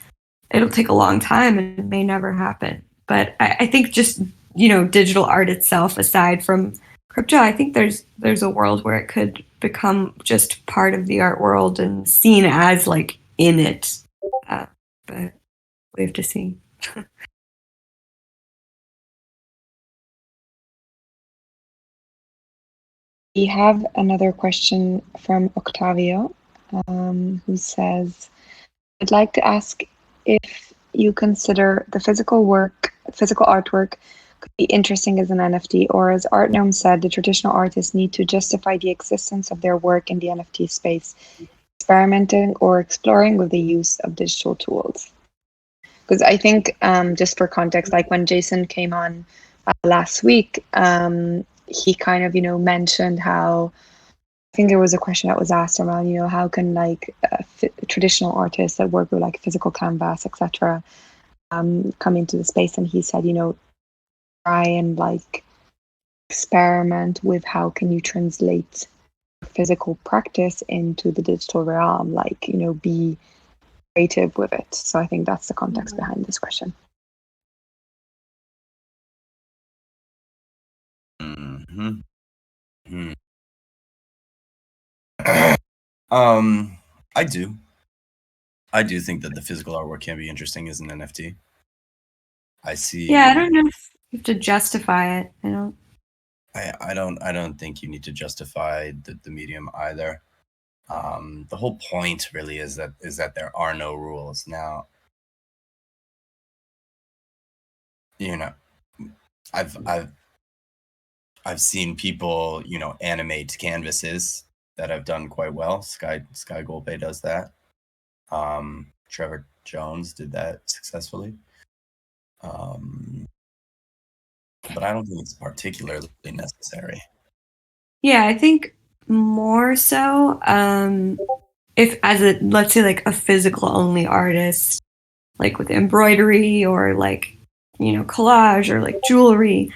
it'll take a long time and it may never happen. But I think just, digital art itself, aside from crypto, I think there's a world where it could become just part of the art world and seen as like in it. But we have to see. We have another question from Octavio, who says, I'd like to ask if you consider the physical artwork could be interesting as an NFT, or as Art Gnome said, the traditional artists need to justify the existence of their work in the NFT space, experimenting or exploring with the use of digital tools. Because I think, just for context, like when Jason came on last week, he kind of, mentioned how, I think there was a question that was asked around, how can like traditional artists that work with like physical canvas, etc., come into the space, and he said, try and like experiment with how can you translate physical practice into the digital realm, like, be creative with it. So I think that's the context behind this question. Mm-hmm. Mm-hmm. I do think that the physical artwork can be interesting as an NFT. I see. Yeah, I don't know if you have to justify it. I don't think you need to justify the medium either. The whole point really is that there are no rules. Now, I've seen people, animate canvases that have done quite well. Sky Golpe does that. Trevor Jones did that successfully. But I don't think it's particularly necessary. Yeah, I think more so if as let's say like a physical only artist, like with embroidery or like, collage or like jewelry,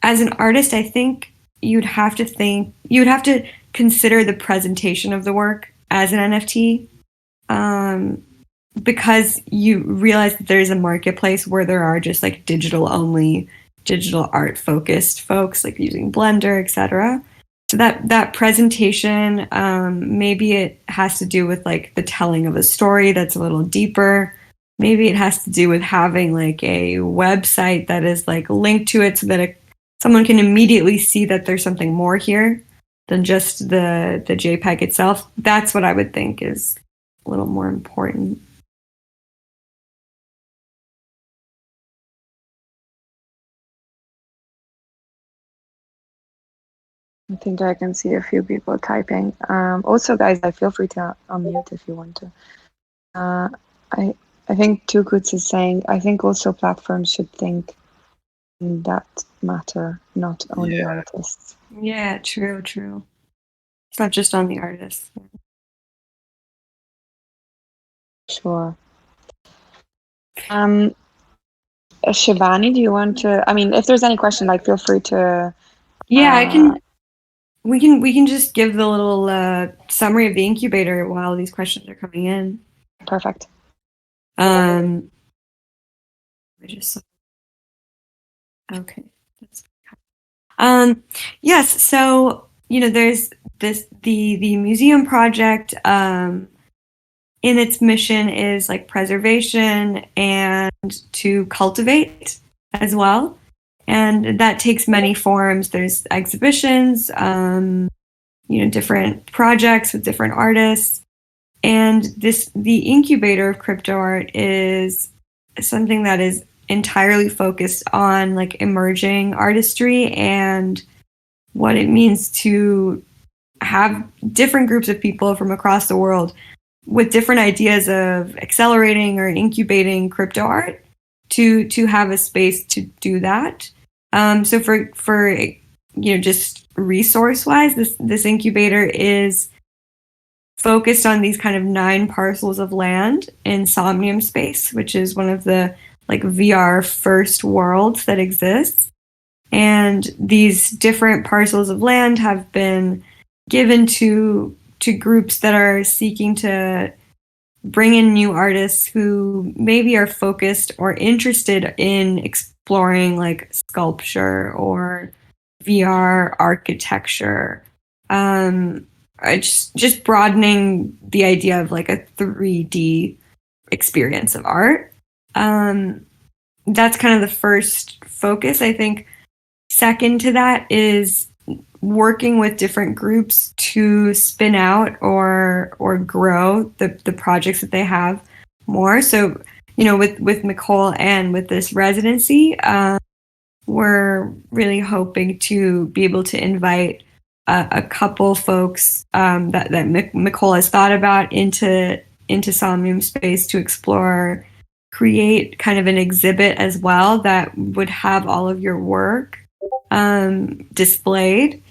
as an artist, I think you'd have to consider the presentation of the work as an NFT. Because you realize that there's a marketplace where there are just like digital art focused folks, like using Blender, etc. So that presentation, maybe it has to do with like the telling of a story that's a little deeper. Maybe it has to do with having like a website that is like linked to it so that someone can immediately see that there's something more here than just the JPEG itself. That's what I would think is a little more important. I think I can see a few people typing. Also, guys, feel free to unmute if you want to. I think Two Goods is saying, I think also platforms should think in that matter, not only artists. Yeah, true. It's not just on the artists. Sure. Shivani, do you want to? I mean, if there's any question, like, feel free to. Yeah, I can. We can just give the little summary of the incubator while these questions are coming in. Perfect. I just okay. Yes. So there's the museum project. In its mission is like preservation and to cultivate as well. And that takes many forms. There's exhibitions, different projects with different artists. And the incubator of crypto art is something that is entirely focused on like emerging artistry and what it means to have different groups of people from across the world with different ideas of accelerating or incubating crypto art to have a space to do that. So for just resource wise, this incubator is focused on these kind of 9 parcels of land in Somnium space, which is one of the like VR first worlds that exist. And these different parcels of land have been given to groups that are seeking to bring in new artists who maybe are focused or interested in exploring like sculpture or VR architecture. Just broadening the idea of like a 3D experience of art. That's kind of the first focus. I think second to that is working with different groups to spin out or grow the projects that they have more. So, you know, with Nicole and with this residency, we're really hoping to be able to invite a couple folks that Nicole has thought about into Somnium Space to explore, create kind of an exhibit as well that would have all of your work displayed,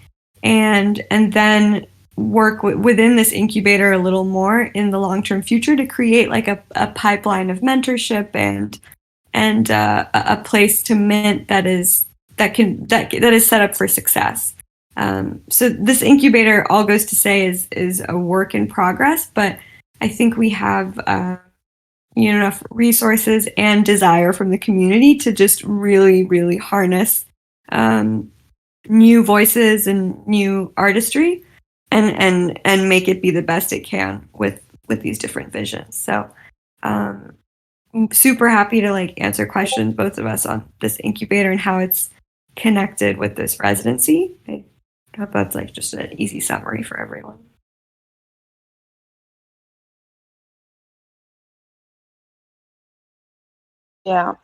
and then work within this incubator a little more in the long-term future to create like a pipeline of mentorship and a place to mint that is set up for success. So this incubator, all goes to say, is a work in progress, but I think we have enough resources and desire from the community to just really harness new voices and new artistry and make it be the best it can with these different visions. So I'm super happy to like answer questions, both of us, on this incubator and how it's connected with this residency. I hope that's like just an easy summary for everyone. Yeah.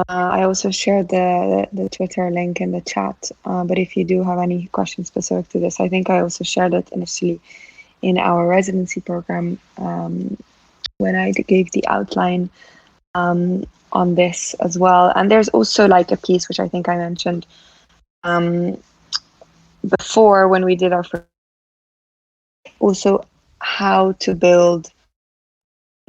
I also shared the Twitter link in the chat, but if you do have any questions specific to this, I think I also shared it initially in our residency program when I gave the outline on this as well. And there's also like a piece which I think I mentioned before when we did our first, also how to build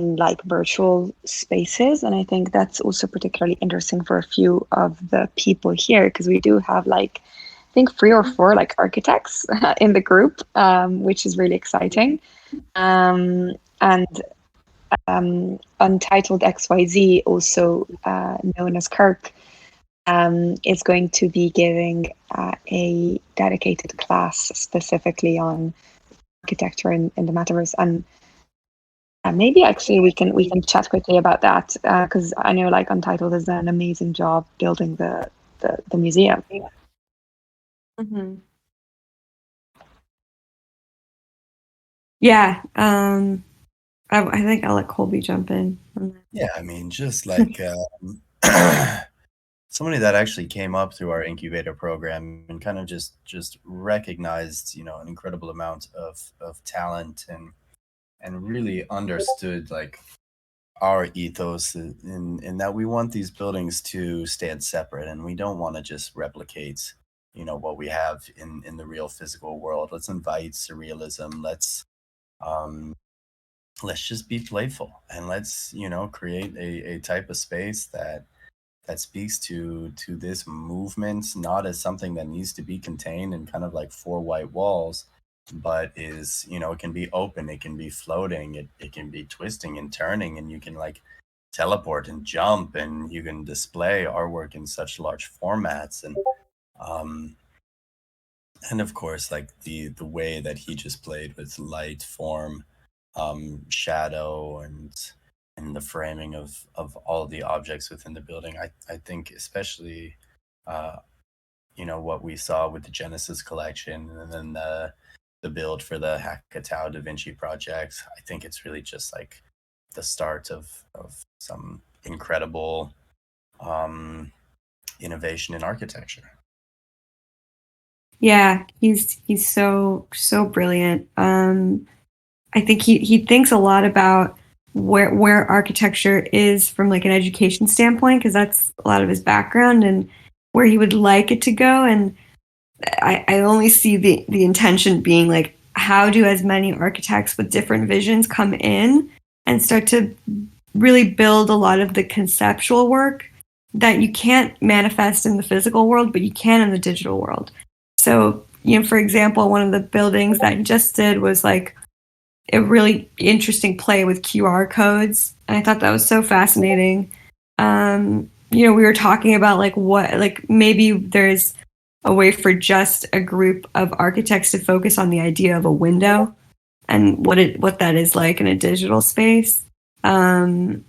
like virtual spaces, and I think that's also particularly interesting for a few of the people here, because we do have like I think 3 or 4 like architects in the group, which is really exciting. And Untitled XYZ, also known as Kirk, is going to be giving a dedicated class specifically on architecture in the metaverse. And maybe actually we can chat quickly about that, because I know like Untitled has done an amazing job building the museum. Mm-hmm. Yeah, I think I'll let Colby jump in. Yeah, I mean, just like somebody that actually came up through our incubator program and kind of just recognized, you know, an incredible amount of talent and really understood like our ethos in that we want these buildings to stand separate, and we don't want to just replicate, you know, what we have in the real physical world. Let's invite surrealism. Let's just be playful, and let's, you know, create a type of space that speaks to this movement, not as something that needs to be contained in kind of like 4 white walls, but is, you know, it can be open, it can be floating, it can be twisting and turning, and you can like teleport and jump, and you can display artwork in such large formats. And of course, like the way that he just played with light, form, shadow, and the framing of all the objects within the building. I think especially you know, what we saw with the Genesis collection, and then the build for the Hackatao Da Vinci project. I think it's really just like the start of some incredible innovation in architecture. Yeah, he's so brilliant. I think he thinks a lot about where architecture is from like an education standpoint, because that's a lot of his background, and where he would like it to go. And I only see the intention being like, how do as many architects with different visions come in and start to really build a lot of the conceptual work that you can't manifest in the physical world, but you can in the digital world. So, for example, one of the buildings that I just did was like a really interesting play with QR codes. And I thought that was so fascinating. We were talking about maybe there's a way for just a group of architects to focus on the idea of a window and what that is like in a digital space. And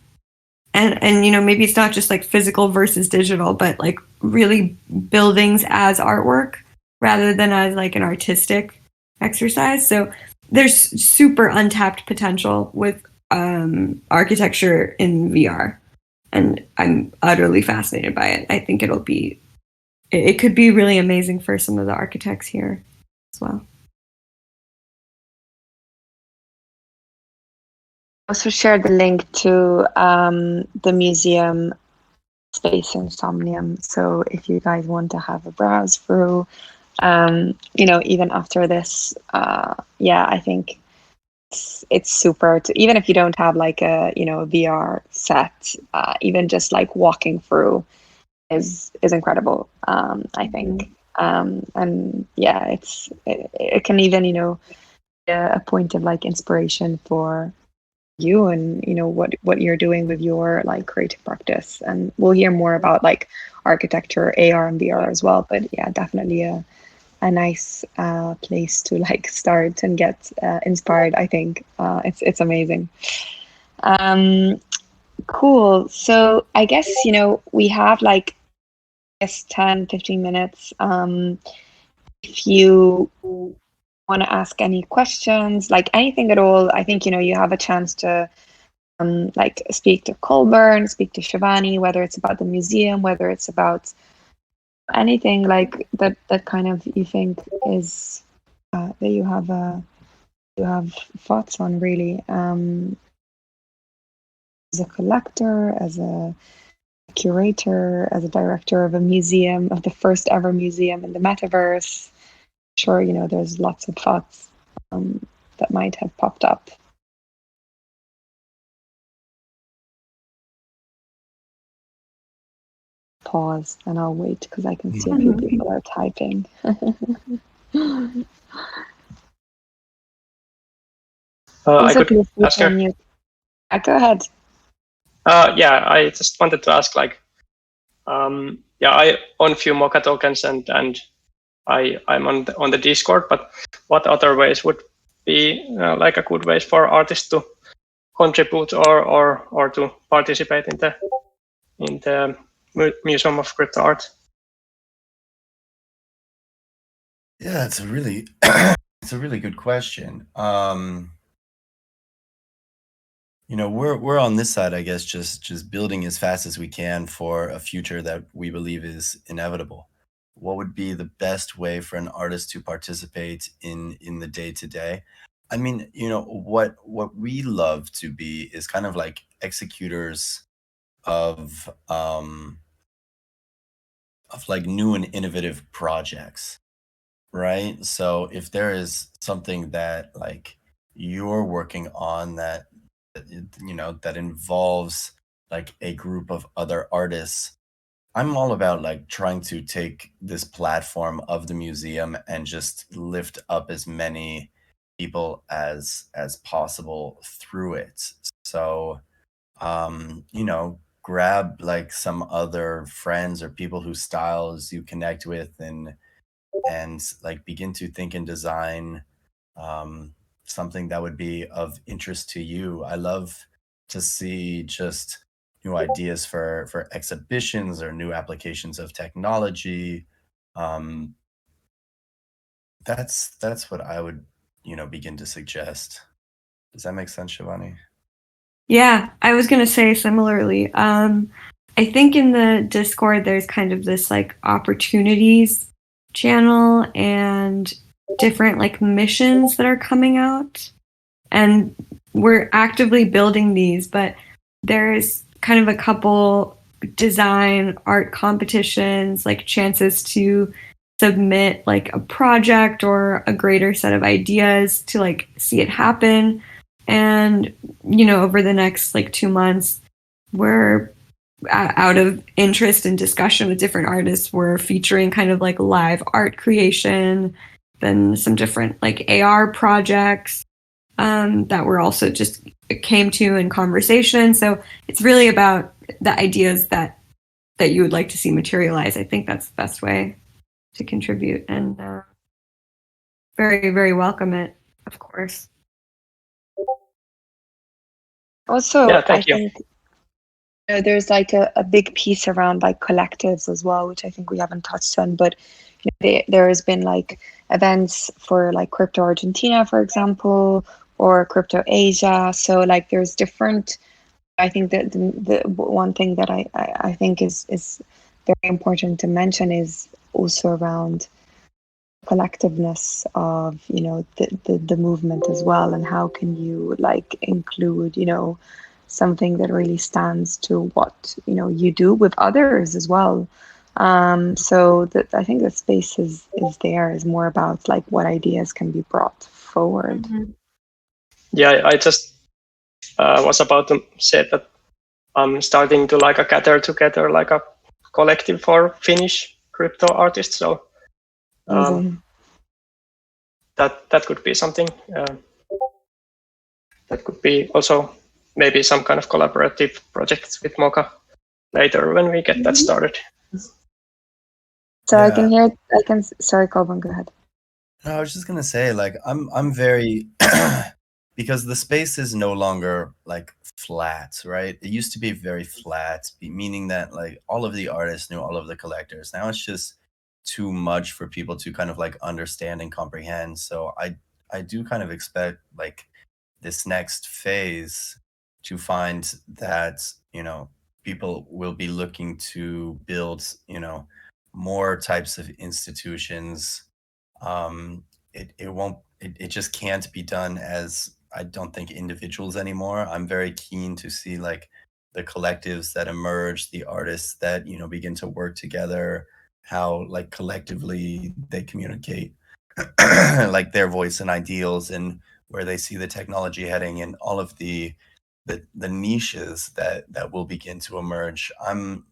maybe it's not just like physical versus digital, but like really buildings as artwork rather than as like an artistic exercise. So there's super untapped potential with architecture in VR, and I'm utterly fascinated by it. I think it could be really amazing for some of the architects here as well. Also shared the link to the museum Space Insomnium. So if you guys want to have a browse through, even after this, I think it's super to, even if you don't have like a VR set, even just like walking through is incredible. I think, and yeah, it can even be a point of like inspiration for you and what you're doing with your like creative practice. And we'll hear more about like architecture, AR and VR as well, but yeah, definitely a nice place to like start and get inspired. I think it's amazing. Cool. So I guess we have like 10-15 minutes. If you want to ask any questions, like anything at all, I think you have a chance to like speak to Colburn, speak to Shivani, whether it's about the museum, whether it's about anything like that kind of you think is that you have thoughts on, really, as a collector, as a curator, as a director of a museum, of the first ever museum in the metaverse. Sure, there's lots of thoughts that might have popped up. Pause and I'll wait because I can see a few people are typing. I could ask her. Go ahead. I just wanted to ask, like, I own a few Mocha tokens and I'm on the Discord, but what other ways would be like a good ways for artists to contribute or to participate in the Museum of Crypto Art? Yeah, it's a really good question. We're on this side, I guess, just building as fast as we can for a future that we believe is inevitable. What would be the best way for an artist to participate in the day-to-day? I mean, what we love to be is kind of like executors of like new and innovative projects, right? So if there is something that like you're working on that involves like a group of other artists, I'm all about like trying to take this platform of the museum and just lift up as many people as possible through it. So grab like some other friends or people whose styles you connect with and like begin to think and design something that would be of interest to you. I love to see just new ideas for exhibitions or new applications of technology. That's what I would begin to suggest. Does that make sense, Shivani? Yeah, I was going to say similarly. I think in the Discord, there's kind of this like opportunities channel and different like missions that are coming out. And we're actively building these, but there's kind of a couple design art competitions, like chances to submit like a project or a greater set of ideas to like see it happen. And, over the next like 2 months, we're out of interest and discussion with different artists, we're featuring kind of like live art creation, then some different like AR projects that we're also just came to in conversation. So it's really about the ideas that you would like to see materialize. I think that's the best way to contribute, and very, very welcome it, of course. Also, Yeah, thank you. think there's like a big piece around like collectives as well, which I think we haven't touched on, but there has been like events for like Crypto Argentina, for example, or Crypto Asia. So like there's different, I think that the one thing that I think is very important to mention is also around collectiveness of the movement as well, and how can you like include something that really stands to what you do with others as well. So that I think the space is there is more about like what ideas can be brought forward. Yeah, I just was about to say that I'm starting to like gather together like a collective for Finnish crypto artists. So that could be something. That could be also maybe some kind of collaborative projects with Mocha later when we get that started. So yeah. I can. Sorry, Colin, go ahead. No, I was just gonna say, like, I'm very because the space is no longer like flat, right? It used to be very flat, meaning that like all of the artists knew all of the collectors. Now it's just too much for people to kind of like understand and comprehend. So I do kind of expect like this next phase to find that, people will be looking to build, more types of institutions. It just can't be done as, I don't think, individuals anymore. I'm very keen to see like the collectives that emerge, the artists that, begin to work together, how like collectively they communicate like their voice and ideals, and where they see the technology heading, and all of the niches that will begin to emerge. I'm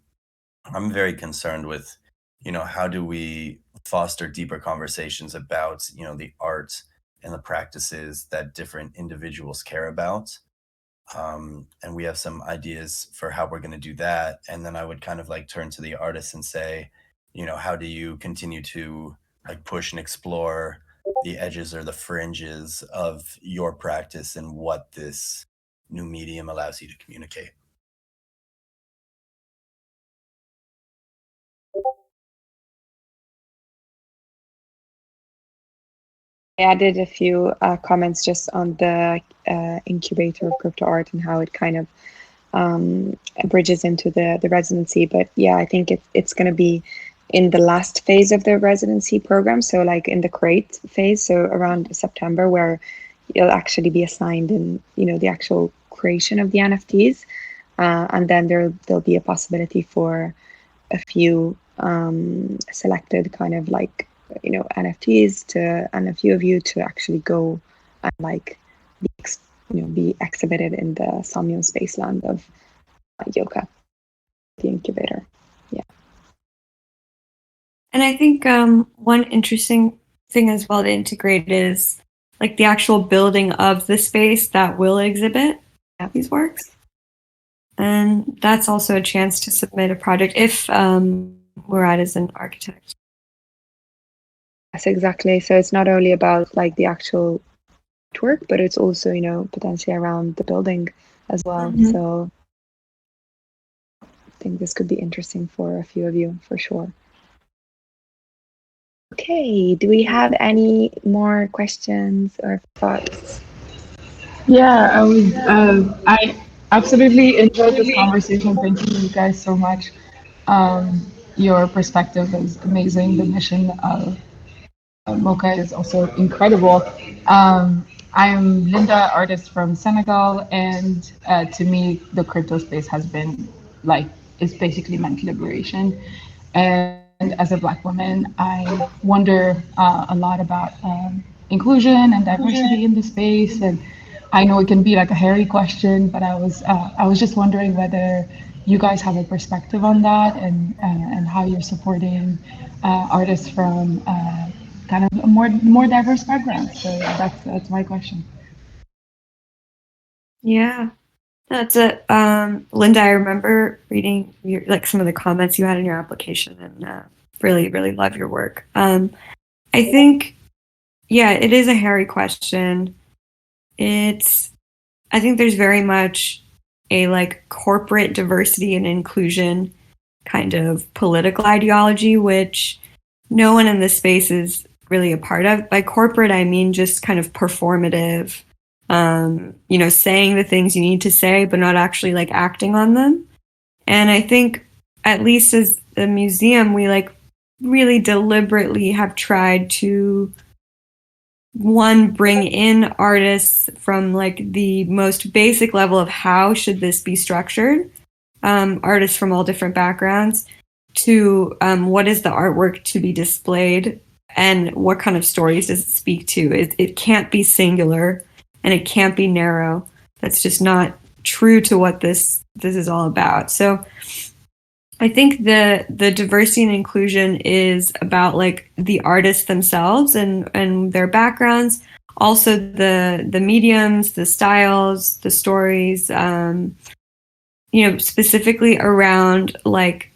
very concerned with, how do we foster deeper conversations about, the art and the practices that different individuals care about. And we have some ideas for how we're going to do that. And then I would kind of like turn to the artists and say, how do you continue to like push and explore the edges or the fringes of your practice and what this new medium allows you to communicate? I added a few comments just on the incubator of crypto art and how it kind of bridges into the residency. But yeah, I think it's going to be in the last phase of the residency program. So like in the create phase, so around September, where you'll actually be assigned in, the actual creation of the NFTs. And then there'll be a possibility for a few selected kind of like, NFTs and a few of you to actually go and like be exhibited in the Somnium Spaceland of Yoka, the incubator. Yeah. And I think one interesting thing as well to integrate is like the actual building of the space that will exhibit these works. And that's also a chance to submit a project if Murad is an architect. Yes, exactly. So it's not only about like the actual work, but it's also, potentially around the building as well. Mm-hmm. So I think this could be interesting for a few of you for sure. Okay, do we have any more questions or thoughts? Yeah, I absolutely enjoyed this conversation. Thank you guys so much. Your perspective is amazing. The mission of Mocha is also incredible. I am Linda, artist from Senegal, and to me, the crypto space has been like, it's basically meant liberation. And as a Black woman, I wonder a lot about inclusion and diversity in the space. And I know it can be like a hairy question, but I was just wondering whether you guys have a perspective on that and how you're supporting artists from kind of a more diverse backgrounds. So that's my question. Yeah, that's it. Linda, I remember reading like some of the comments you had in your application, and really, really love your work. I think, yeah, it is a hairy question. I think there's very much a like corporate diversity and inclusion kind of political ideology, which no one in this space is really a part of. By corporate, I mean just kind of performative, saying the things you need to say, but not actually like acting on them. And I think, at least as a museum, we like really deliberately have tried to bring in artists from like the most basic level of how should this be structured, artists from all different backgrounds, to what is the artwork to be displayed and what kind of stories does it speak to. It can't be singular and it can't be narrow. That's just not true to what this is all about. So I think the diversity and inclusion is about like the artists themselves and their backgrounds, also the mediums, the styles, the stories, specifically around like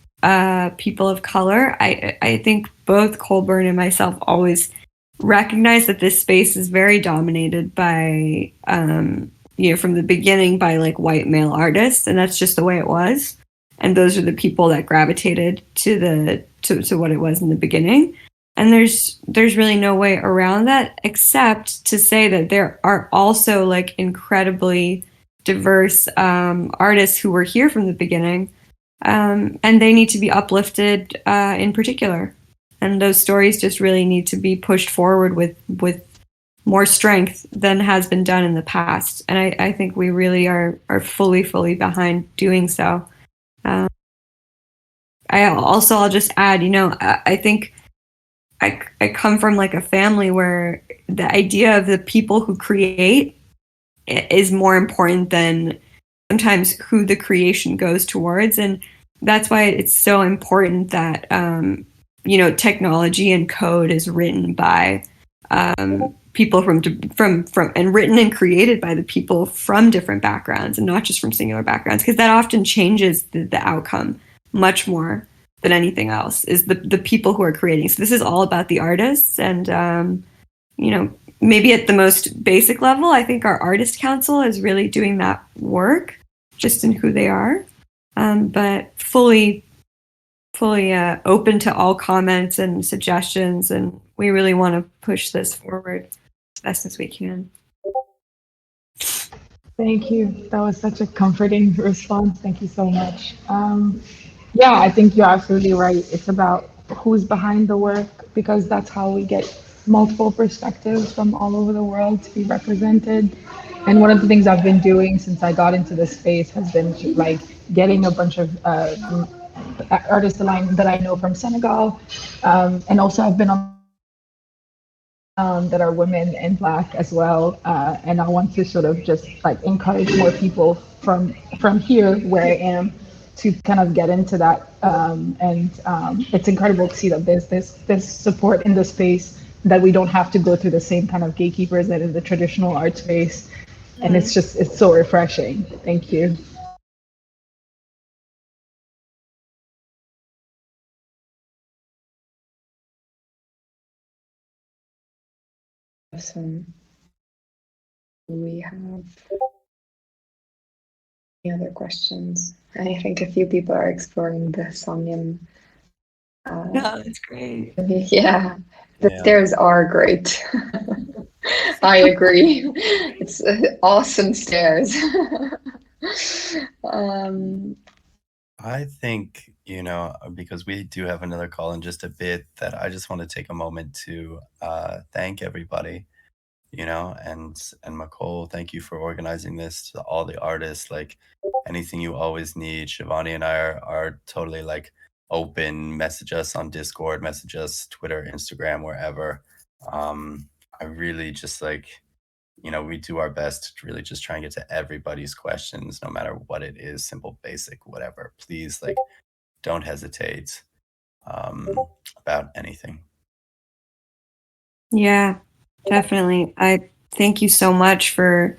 people of color. I think both Colburn and myself always recognize that this space is very dominated by from the beginning by like white male artists, and that's just the way it was. And those are the people that gravitated to what it was in the beginning. And there's really no way around that except to say that there are also like incredibly diverse artists who were here from the beginning, and they need to be uplifted in particular. And those stories just really need to be pushed forward with more strength than has been done in the past. And I think we really are fully behind doing so. I'll just add, I think I come from like a family where the idea of the people who create is more important than sometimes who the creation goes towards. And that's why it's so important that, technology and code is written by people from and written and created by the people from different backgrounds and not just from singular backgrounds, because that often changes the outcome much more than anything else, is the people who are creating. So this is all about the artists. And, maybe at the most basic level, I think our artist council is really doing that work just in who they are. But fully open to all comments and suggestions. And we really want to push this forward as best as we can. Thank you. That was such a comforting response. Thank you so much. Yeah, I think you're absolutely right. It's about who's behind the work, because that's how we get multiple perspectives from all over the world to be represented. And one of the things I've been doing since I got into this space has been like getting a bunch of artists aligned that I know from Senegal, and also I've been on that are women and Black as well. And I want to sort of just like encourage more people from here where I am to kind of get into that. And it's incredible to see that there's this support in the space, that we don't have to go through the same kind of gatekeepers that in the traditional art space. And it's so refreshing. Thank you. Awesome. We have any other questions? I think a few people are exploring the Songyam. No, that's great. Yeah, the stairs are great. I agree. It's awesome stairs. I think, because we do have another call in just a bit, that I just want to take a moment to thank everybody, and Nicole, thank you for organizing this, to all the artists. Like, anything you always need, Shivani and I are totally like open. Message us on Discord, message us Twitter, Instagram, wherever. I really just like, we do our best to really just try and get to everybody's questions, no matter what it is, simple, basic, whatever. Please, like, don't hesitate about anything. Yeah, definitely. I thank you so much for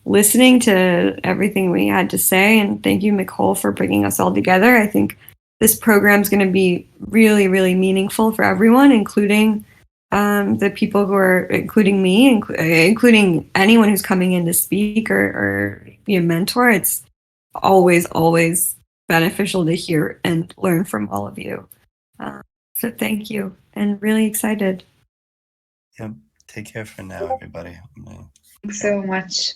listening to everything we had to say, and thank you, Nicole, for bringing us all together. I think this program is going to be really, really meaningful for everyone, including the people who are, including me, including anyone who's coming in to speak or be a mentor. It's always, always beneficial to hear and learn from all of you. So thank you, and really excited. Yep. Take care for now, everybody. Thanks so much.